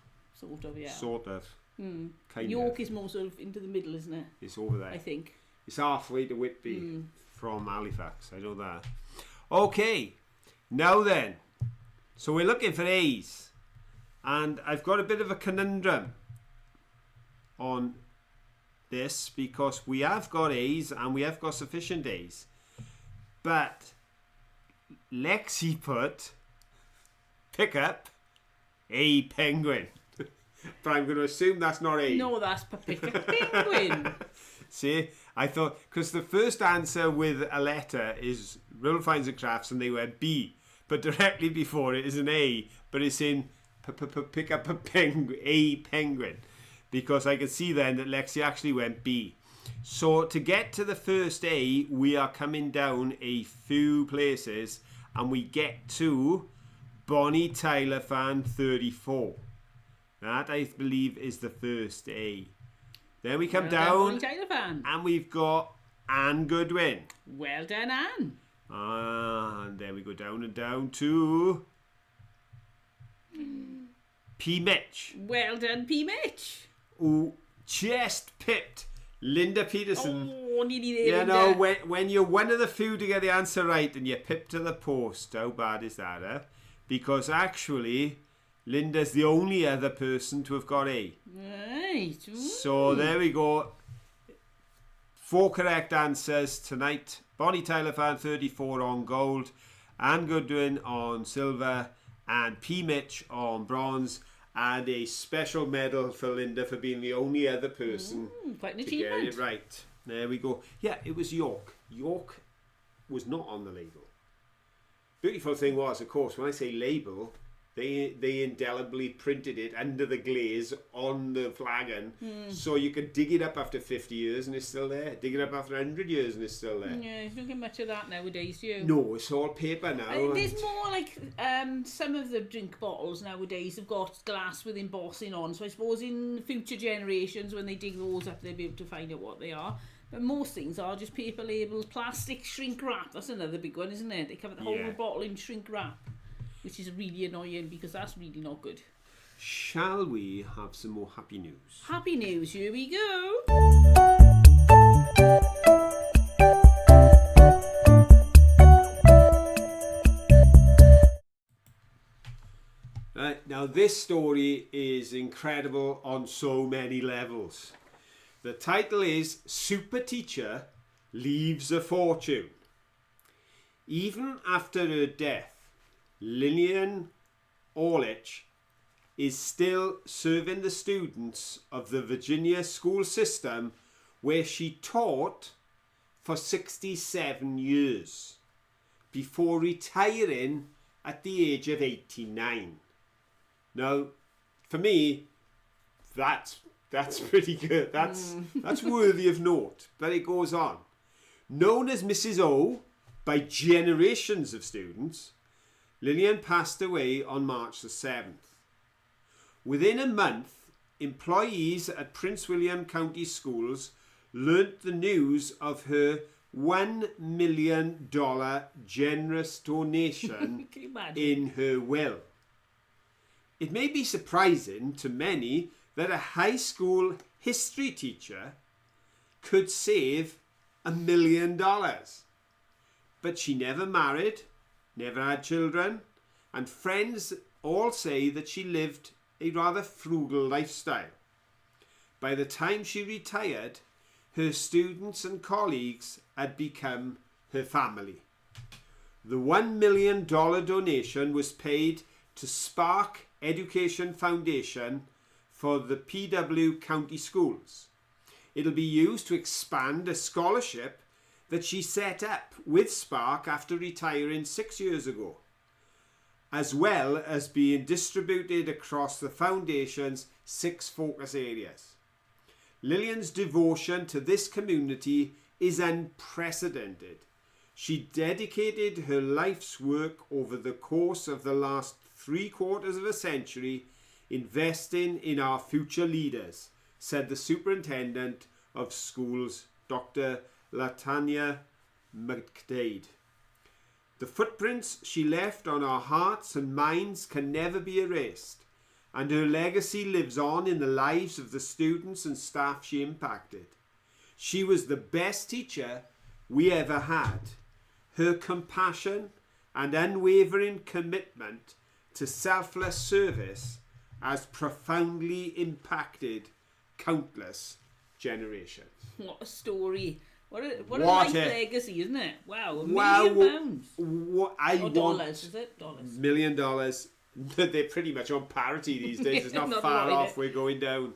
yeah. Sort of. Kind York of. is more sort of into the middle, isn't it? It's over there. I think. It's halfway to Whitby from Halifax. I know that. Okay, now then. So we're looking for A's. And I've got a bit of a conundrum on this because we have got A's and we have got sufficient A's. But Lexi put pick up a penguin. But I'm going to assume that's not A. No, that's pick up penguin. See, I thought, because the first answer with a letter is Riddle Finds and Crafts and they went B. But directly before it is an A, but it's in pick up a penguin. Because I can see then that Lexi actually went B. So to get to the first A, we are coming down a few places and we get to Bonnie Tyler Fan 34. That, I believe, is the first A. Then we come down and we've got Anne Goodwin. Well done, Anne. And then we go down and down to P. Mitch. Well done, P. Mitch. Who just pipped Linda Peterson. Oh, nearly there, you Linda. know, when you're one of the few to get the answer right and you pip to the post, how bad is that, eh? Because actually, Linda's the only other person to have got A. Right. Ooh. So there we go. 4 correct answers tonight. Bonnie Tyler Fan 34 on gold, Anne Goodwin on silver, and P. Mitch on bronze. And a special medal for Linda for being the only other person quite an to get achievement. it right. There we go. Yeah, it was York. York was not on the label. Beautiful thing was, of course, when I say label, they indelibly printed it under the glaze on the flagon, so you could dig it up after 50 years and it's still there. Dig it up after 100 years and it's still there. Yeah, you don't get much of that nowadays, do you? No, it's all paper now. There's more like some of the drink bottles nowadays have got glass with embossing on, so I suppose in future generations when they dig those up they'll be able to find out what they are. But most things are just paper labels, plastic shrink wrap. That's another big one, isn't it? They cover the whole bottle in shrink wrap, which is really annoying because that's really not good. Shall we have some more happy news? Happy news, here we go. Right, now this story is incredible on so many levels. The title is Super Teacher Leaves a Fortune. Even after her death, Lillian Orlich is still serving the students of the Virginia school system where she taught for 67 years before retiring at the age of 89. Now, for me, that's pretty good. That's worthy of note. But it goes on. Known as Mrs. O by generations of students, Lillian passed away on March the 7th. Within a month, employees at Prince William County Schools learnt the news of her $1 million generous donation Can you imagine? in her will. It may be surprising to many that a high school history teacher could save $1 million. But she never married, never had children, and friends all say that she lived a rather frugal lifestyle. By the time she retired, her students and colleagues had become her family. The $1 million donation was paid to Spark Education Foundation for the PW County Schools. It'll be used to expand a scholarship that she set up with Spark after retiring 6 years ago, as well as being distributed across the foundation's 6 focus areas. Lillian's devotion to this community is unprecedented. She dedicated her life's work over the course of the last 3/4 of a century investing in our future leaders, said the superintendent of schools, Dr. Latanya McDade. The footprints she left on our hearts and minds can never be erased, and her legacy lives on in the lives of the students and staff she impacted. She was the best teacher we ever had. Her compassion and unwavering commitment to selfless service has profoundly impacted countless generations. What a story. What a life legacy, isn't it? Wow, £1 million. Dollars, is it? Dollars. $1 million. They're pretty much on parity these days. It's not far off. We're going down.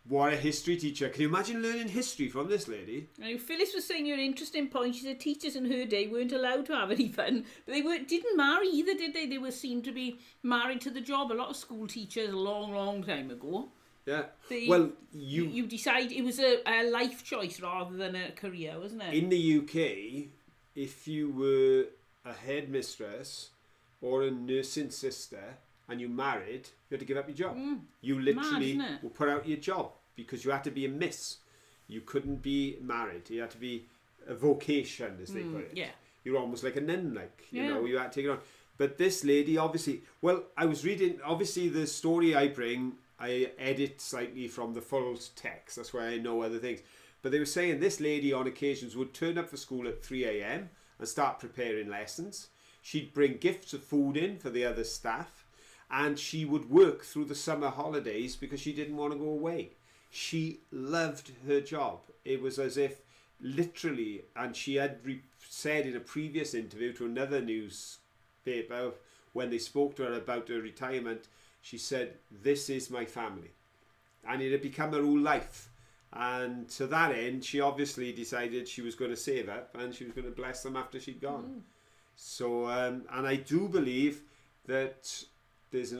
What a history teacher. Can you imagine learning history from this lady? Now, Phyllis was saying your interesting point. She said teachers in her day weren't allowed to have any fun, but they didn't marry either, did they? They were seen to be married to the job. A lot of school teachers a long time ago. Yeah. Well, you decide it was a life choice rather than a career, wasn't it? In the UK, if you were a headmistress or a nursing sister and you married, you had to give up your job. You literally were put out of your job because you had to be a miss. You couldn't be married. You had to be a vocation, as they put it. Yeah. You're almost like a nun, you know, you had to take it on. But this lady, obviously, well, I was reading, obviously the story I bring, I edit slightly from the full text. That's why I know other things. But they were saying this lady on occasions would turn up for school at 3 a.m. and start preparing lessons. She'd bring gifts of food in for the other staff. And she would work through the summer holidays because she didn't want to go away. She loved her job. It was as if literally, and she had said in a previous interview to another newspaper when they spoke to her about her retirement, she said, "This is my family." And it had become her whole life. And to that end, she obviously decided she was going to save up and she was going to bless them after she'd gone. So, and I do believe that there's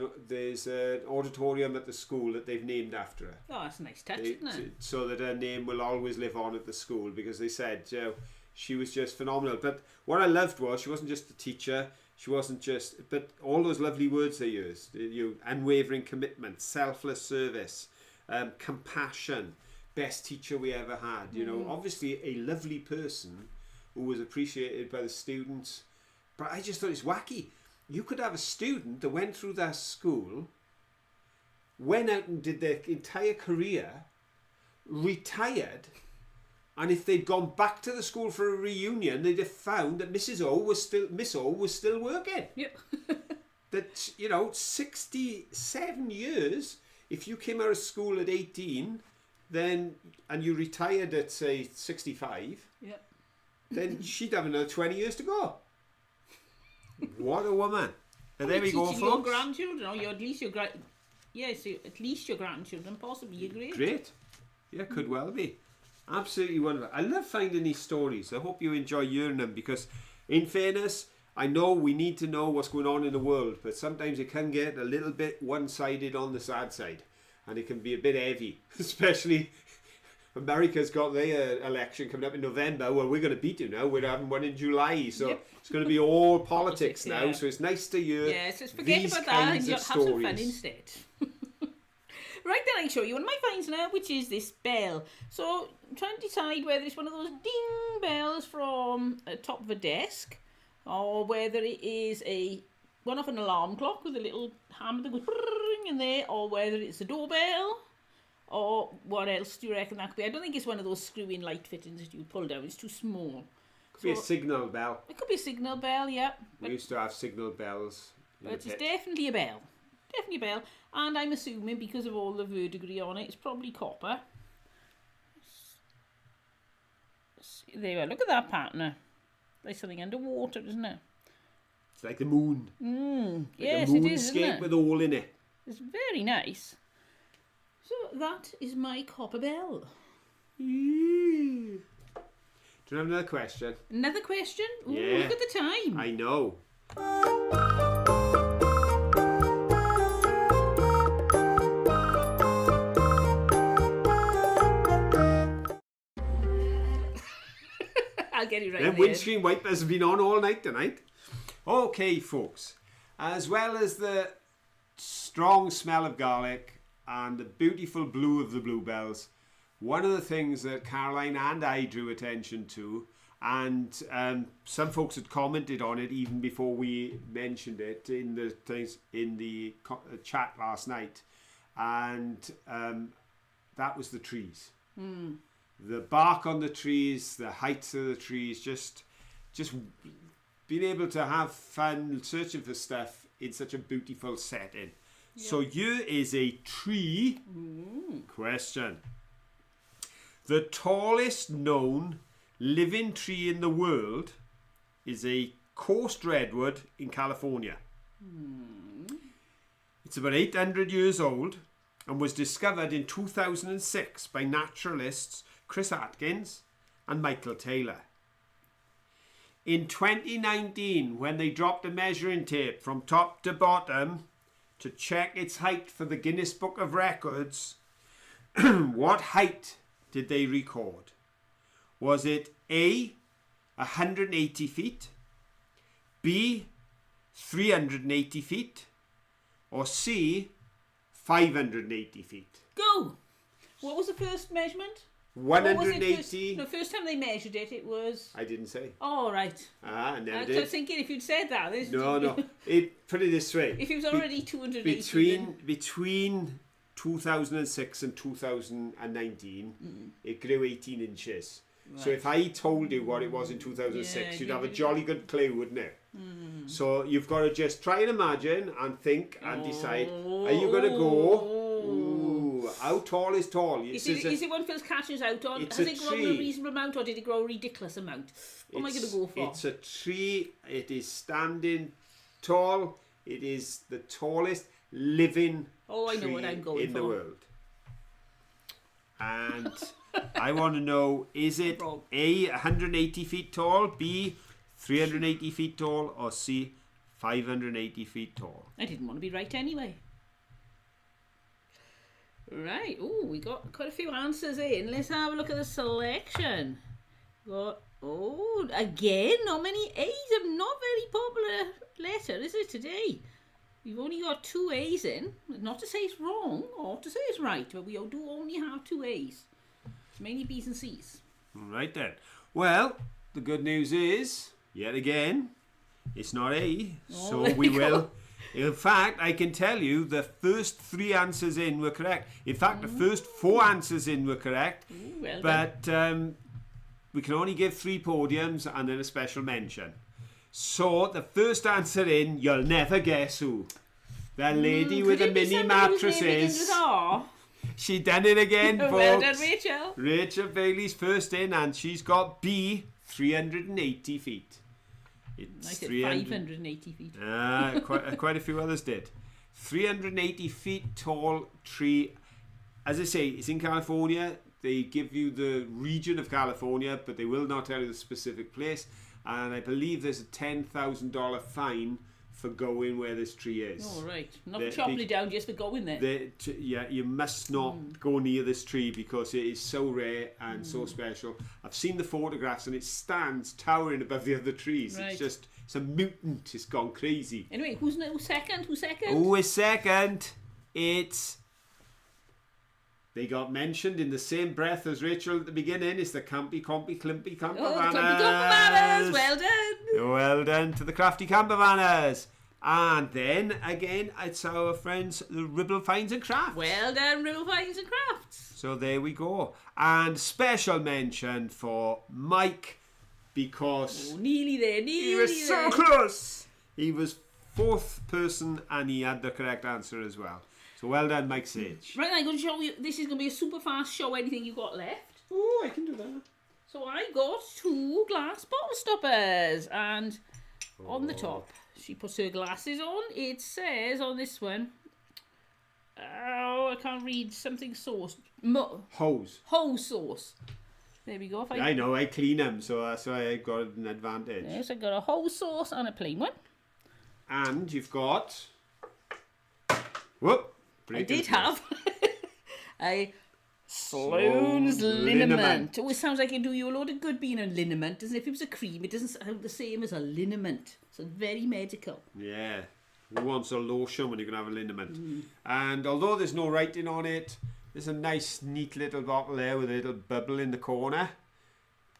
an auditorium at the school that they've named after her. Oh, that's a nice touch, isn't it? So that her name will always live on at the school, because they said, you know, she was just phenomenal. But what I loved was she wasn't just a teacher. She wasn't just, but all those lovely words they used, unwavering commitment, selfless service, compassion, best teacher we ever had. You know, obviously a lovely person who was appreciated by the students. But I just thought it's wacky. You could have a student that went through that school, went out and did their entire career, retired, and if they'd gone back to the school for a reunion, they'd have found that Miss O was still working. Yep. that, 67 years, if you came out of school at 18, then, and you retired at, say, 65, Yep. then she'd have another 20 years to go. What a woman. And there we go, Teaching your folks. grandchildren, or at least your at least your grandchildren, possibly your great. Great. Yeah, could well be. Absolutely wonderful. I love finding these stories. I hope you enjoy hearing them, because in fairness, I know we need to know what's going on in the world, but sometimes it can get a little bit one-sided on the sad side, and it can be a bit heavy, especially America's got their election coming up in November. Well, we're going to beat you now. We're having one in July, so Yep. it's going to be all politics now. Yeah. So it's nice to hear Yes, let's forget these about that and kinds of have some fun stories. instead. Right, then I show you one of my finds now, which is this bell. So I'm trying to decide whether it's one of those ding bells from the top of a desk, or whether it is one of an alarm clock with a little hammer that goes brrrring in there, or whether it's a doorbell, or what else do you reckon that could be? I don't think it's one of those screw-in light fittings that you pull down. It's too small. Could be a signal bell. It could be a signal bell, yeah. We used to have signal bells. In But the it's pit. definitely a bell. Definitely a bell. And I'm assuming, because of all the verdigris on it, it's probably copper. There you are. Look at that pattern. Like something underwater, isn't it? It's like the moon. Yes, a it is, isn't moonscape it? with a hole in it. It's very nice. So that is my copper bell. Do you have another question? Another question? Ooh, Yeah. look at the time. I know. I'll get it right. Them there. windscreen wipers have been on all night tonight. Okay, folks. As well as the strong smell of garlic and the beautiful blue of the bluebells, one of the things that Caroline and I drew attention to, and some folks had commented on it even before we mentioned it in the things in the chat last night, and that was the trees. The bark on the trees, the heights of the trees, just being able to have fun searching for stuff in such a beautiful setting. So here is a tree question. The tallest known living tree in the world is a coast redwood in California. It's about 800 years old and was discovered in 2006 by naturalists Chris Atkins and Michael Taylor. In 2019, when they dropped a measuring tape from top to bottom to check its height for the Guinness Book of Records, what height did they record? Was it A, 180 feet, B, 380 feet, or C, 580 feet? Go! What was the first measurement? 180. The first time they measured it, it was... I didn't say. Oh, right. I never I did. was thinking if you'd said that... No. Put it this way. If it was already 280... Between 2006 and 2019, it grew 18 inches. So if I told you what it was in 2006, you'd have a jolly good clue, wouldn't it? So you've got to just try and imagine and think and decide. Are you going to go... Ooh, how tall is tall? Is it one Phil's catches out on? It's Has a it grown a tree. reasonable amount, or did it grow a ridiculous amount? What am I going to go for? It's a tree. It is standing tall. It is the tallest living I know tree what I'm going in the for. world. And I want to know, is it A, 180 feet tall, B, 380 feet tall, or C, 580 feet tall? I didn't want to be right anyway. Right. Oh, we got quite a few answers in. Let's have a look at the selection. Again, not many A's. Not very popular letter, is it, today? We've only got 2 A's in. Not to say it's wrong or to say it's right, but we do only have 2 A's. It's mainly B's and C's. Right then. Well, the good news is, yet again, it's not A. So there we we will... go. In fact, I can tell you the first 3 answers in were correct. In fact, the first 4 answers in were correct. Well done. But we can only give 3 podiums and then a special mention. So the first answer in, you'll never guess who. The lady with the mini mattresses. She done it again, folks. Well done, Rachel. Rachel Bailey's first in, and she's got B, 380 feet. I said 580 feet. Quite a few others did. 380 feet tall tree. As I say, it's in California. They give you the region of California, but they will not tell you the specific place. And I believe there's a $10,000 fine for going where this tree is. Oh, right. Not for chopping it down, just for going there. You must not go near this tree because it is so rare and so special. I've seen the photographs and it stands towering above the other trees. Right. It's a mutant. It's gone crazy. Anyway, who's second? Who is second? They got mentioned in the same breath as Rachel at the beginning. It's the Campy Compy Climpy Campervanners. Campervanners. Well done. Well done to the crafty Campervanners. And then again, it's our friends, the Ribble Finds and Crafts. Well done, Ribble Finds and Crafts. So there we go. And special mention for Mike because nearly there. He was so close. He was fourth person and he had the correct answer as well. So well done, Mike Sage. Right, I'm going to show you. This is going to be a super fast show. Anything you've got left? Oh, I can do that. So I got 2 glass bottle stoppers, and on the top, she puts her glasses on. It says on this one, I can't read, something sauce. Hose sauce. There we go. I know, I clean them, so that's why I got an advantage. Yes, I got a hose sauce and a plain one. And you've got... Whoop! I did have a Sloan's liniment. Oh, it sounds like it do you a lot of good being a liniment, doesn't it? If it was a cream, it doesn't sound the same as a liniment. So very medical. Yeah. Who wants a lotion when you can have a liniment? And although there's no writing on it, there's a nice, neat little bottle there with a little bubble in the corner.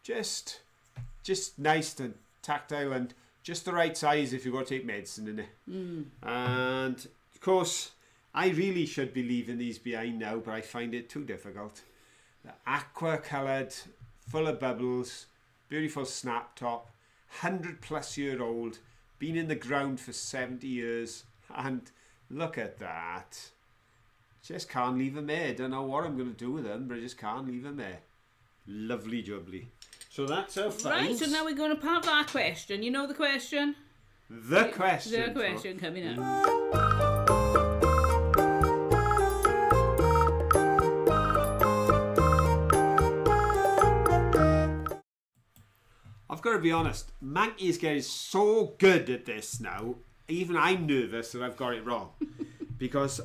Just nice and tactile and just the right size if you've got to take medicine in it. And, of course... I really should be leaving these behind now, but I find it too difficult. The aqua coloured, full of bubbles, beautiful snap top, 100-plus-year-old, been in the ground for 70 years, and look at that. Just can't leave them there. Don't know what I'm going to do with them, but I just can't leave them there. Lovely jubbly. So that's our finds. Right, so now we're going to pop that question. You know the question? The question. The question coming up. I've got to be honest, Mankey is getting so good at this now, even I'm nervous that I've got it wrong. Because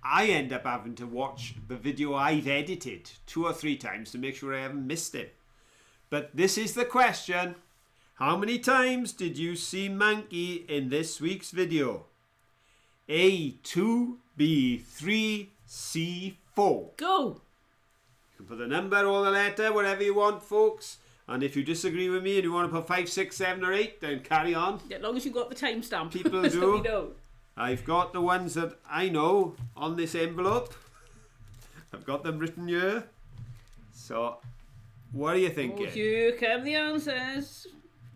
I end up having to watch the video I've edited 2 or 3 times to make sure I haven't missed it. But this is the question. How many times did you see Mankey in this week's video? A, 2, B, 3, C, 4. Go! You can put the number or the letter, whatever you want, folks. And if you disagree with me and you want to put 5, 6, 7 or 8, then carry on. As long as you've got the timestamp. People so do. we know. I've got the ones that I know on this envelope. I've got them written here. So, what are you thinking? Oh, here come the answers.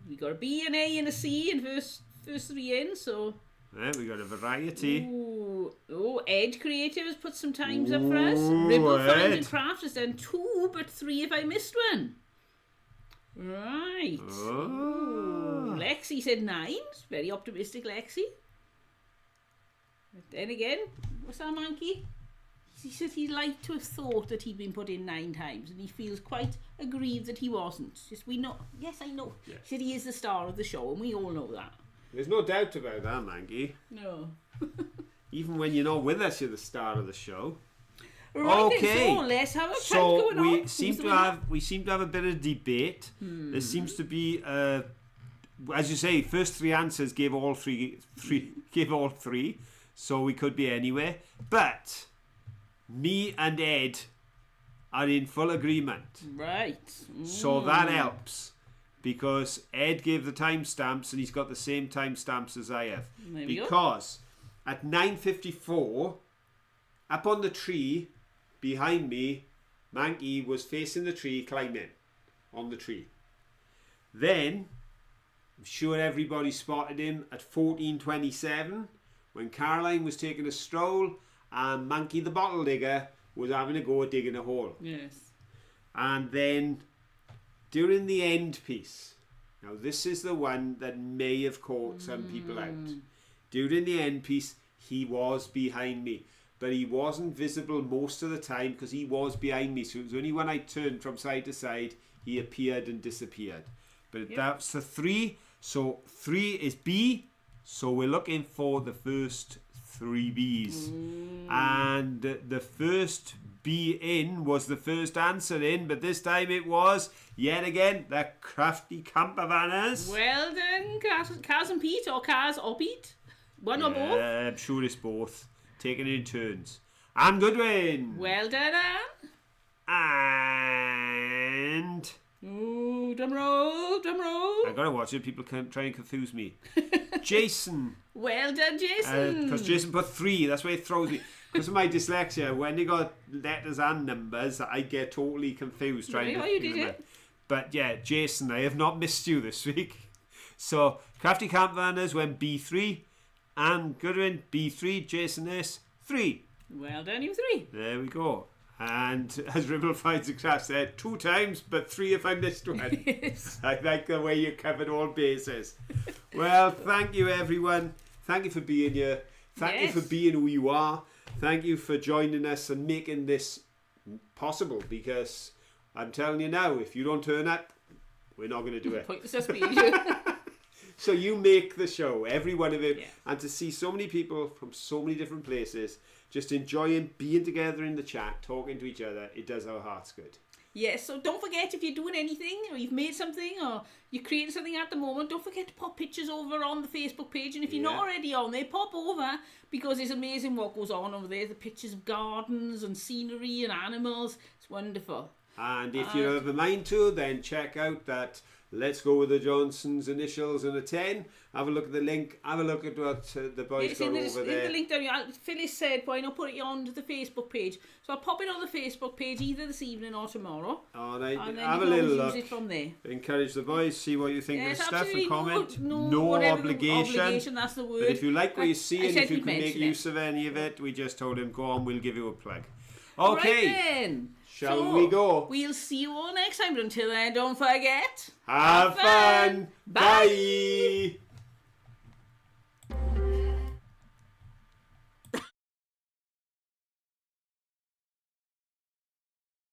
We got a B, an A and a C in first 3 in, so... Yeah, we got a variety. Oh, Edge Creatives put some times up for us. Ribble Finds and Crafts has done 2, but 3 if I missed one. Right. Oh. Lexi said 9. Very optimistic, Lexi. But then again, what's that, Monkey? He said he'd like to have thought that he'd been put in 9 times, and he feels quite aggrieved that he wasn't. Just we know. Yes, I know. Yes. He said he is the star of the show, and we all know that. There's no doubt about that, Mangy. No. Even when you're not with us, you're the star of the show. Right, okay. So let's have a chat so going we on. seem to have a bit of debate. There seems to be, as you say, first 3 answers gave all three. So we could be anywhere. But me and Ed are in full agreement. Right. So that helps. Because Ed gave the timestamps and he's got the same timestamps as I have. Because at 9:54, up on the tree behind me, Mankey was facing the tree, climbing on the tree. Then I'm sure everybody spotted him at 14:27 when Caroline was taking a stroll and Monkey the Bottle Digger was having a go at digging a hole. Yes. And then during the end piece, now this is the one that may have caught some people out. During the end piece, he was behind me, but he wasn't visible most of the time because he was behind me. So it was only when I turned from side to side, he appeared and disappeared. But that's the 3. So 3 is B. So we're looking for the first 3 Bs. And the first B in was the first answer in, but this time it was, yet again, the Crafty Campervanners. Well done, Cars and Pete, or Cars or Pete. One or both. I'm sure it's both. Taking it in turns. Anne Goodwin. Well done, Anne. And... Ooh, drum roll, drum roll. I gotta watch it. People can try and confuse me. Jason. Well done, Jason. Because Jason put 3. That's why it throws me. Because of my dyslexia, when they got letters and numbers, I get totally confused trying to you figure did them it. out. But yeah, Jason, I have not missed you this week. So, Crafty Campervanners went B3. Anne Goodwin, B3. Jason S, 3. Well done, you 3. There we go. And as Ribble Finds a Craft said, 2 times, but 3 if I missed one. Yes. I like the way you covered all bases. Well, thank you, everyone. Thank you for being here. Thank you for being who you are. Thank you for joining us and making this possible, because I'm telling you now, if you don't turn up, we're not going to do it. Point the suspicion. So you make the show, every one of it, Yeah. and to see so many people from so many different places just enjoying being together in the chat, talking to each other, it does our hearts good. Yes, so don't forget, if you're doing anything, or you've made something, or you're creating something at the moment, don't forget to pop pictures over on the Facebook page. And if you're not already on there, pop over, because it's amazing what goes on over there. The pictures of gardens and scenery and animals. It's wonderful. And if you have a mind to, then check out that Let's Go With The Johnsons initials and a 10. Have a look at the link. Have a look at what the boys It's got in over in there. the link down. Phyllis said, why not put it on the Facebook page? So I'll pop it on the Facebook page either this evening or tomorrow. All right, And then have a you can little always look. use it from there. Encourage the boys, see what you think of Yes, the stuff, absolutely. and comment. No whatever the obligation, that's the word. But if you like what you see I and said if you we'd can make mention use it. of any of it, we just told him, go on, we'll give you a plug. Right Okay, then. shall So, we go? We'll see you all next time. But until then, don't forget. Have fun. Bye.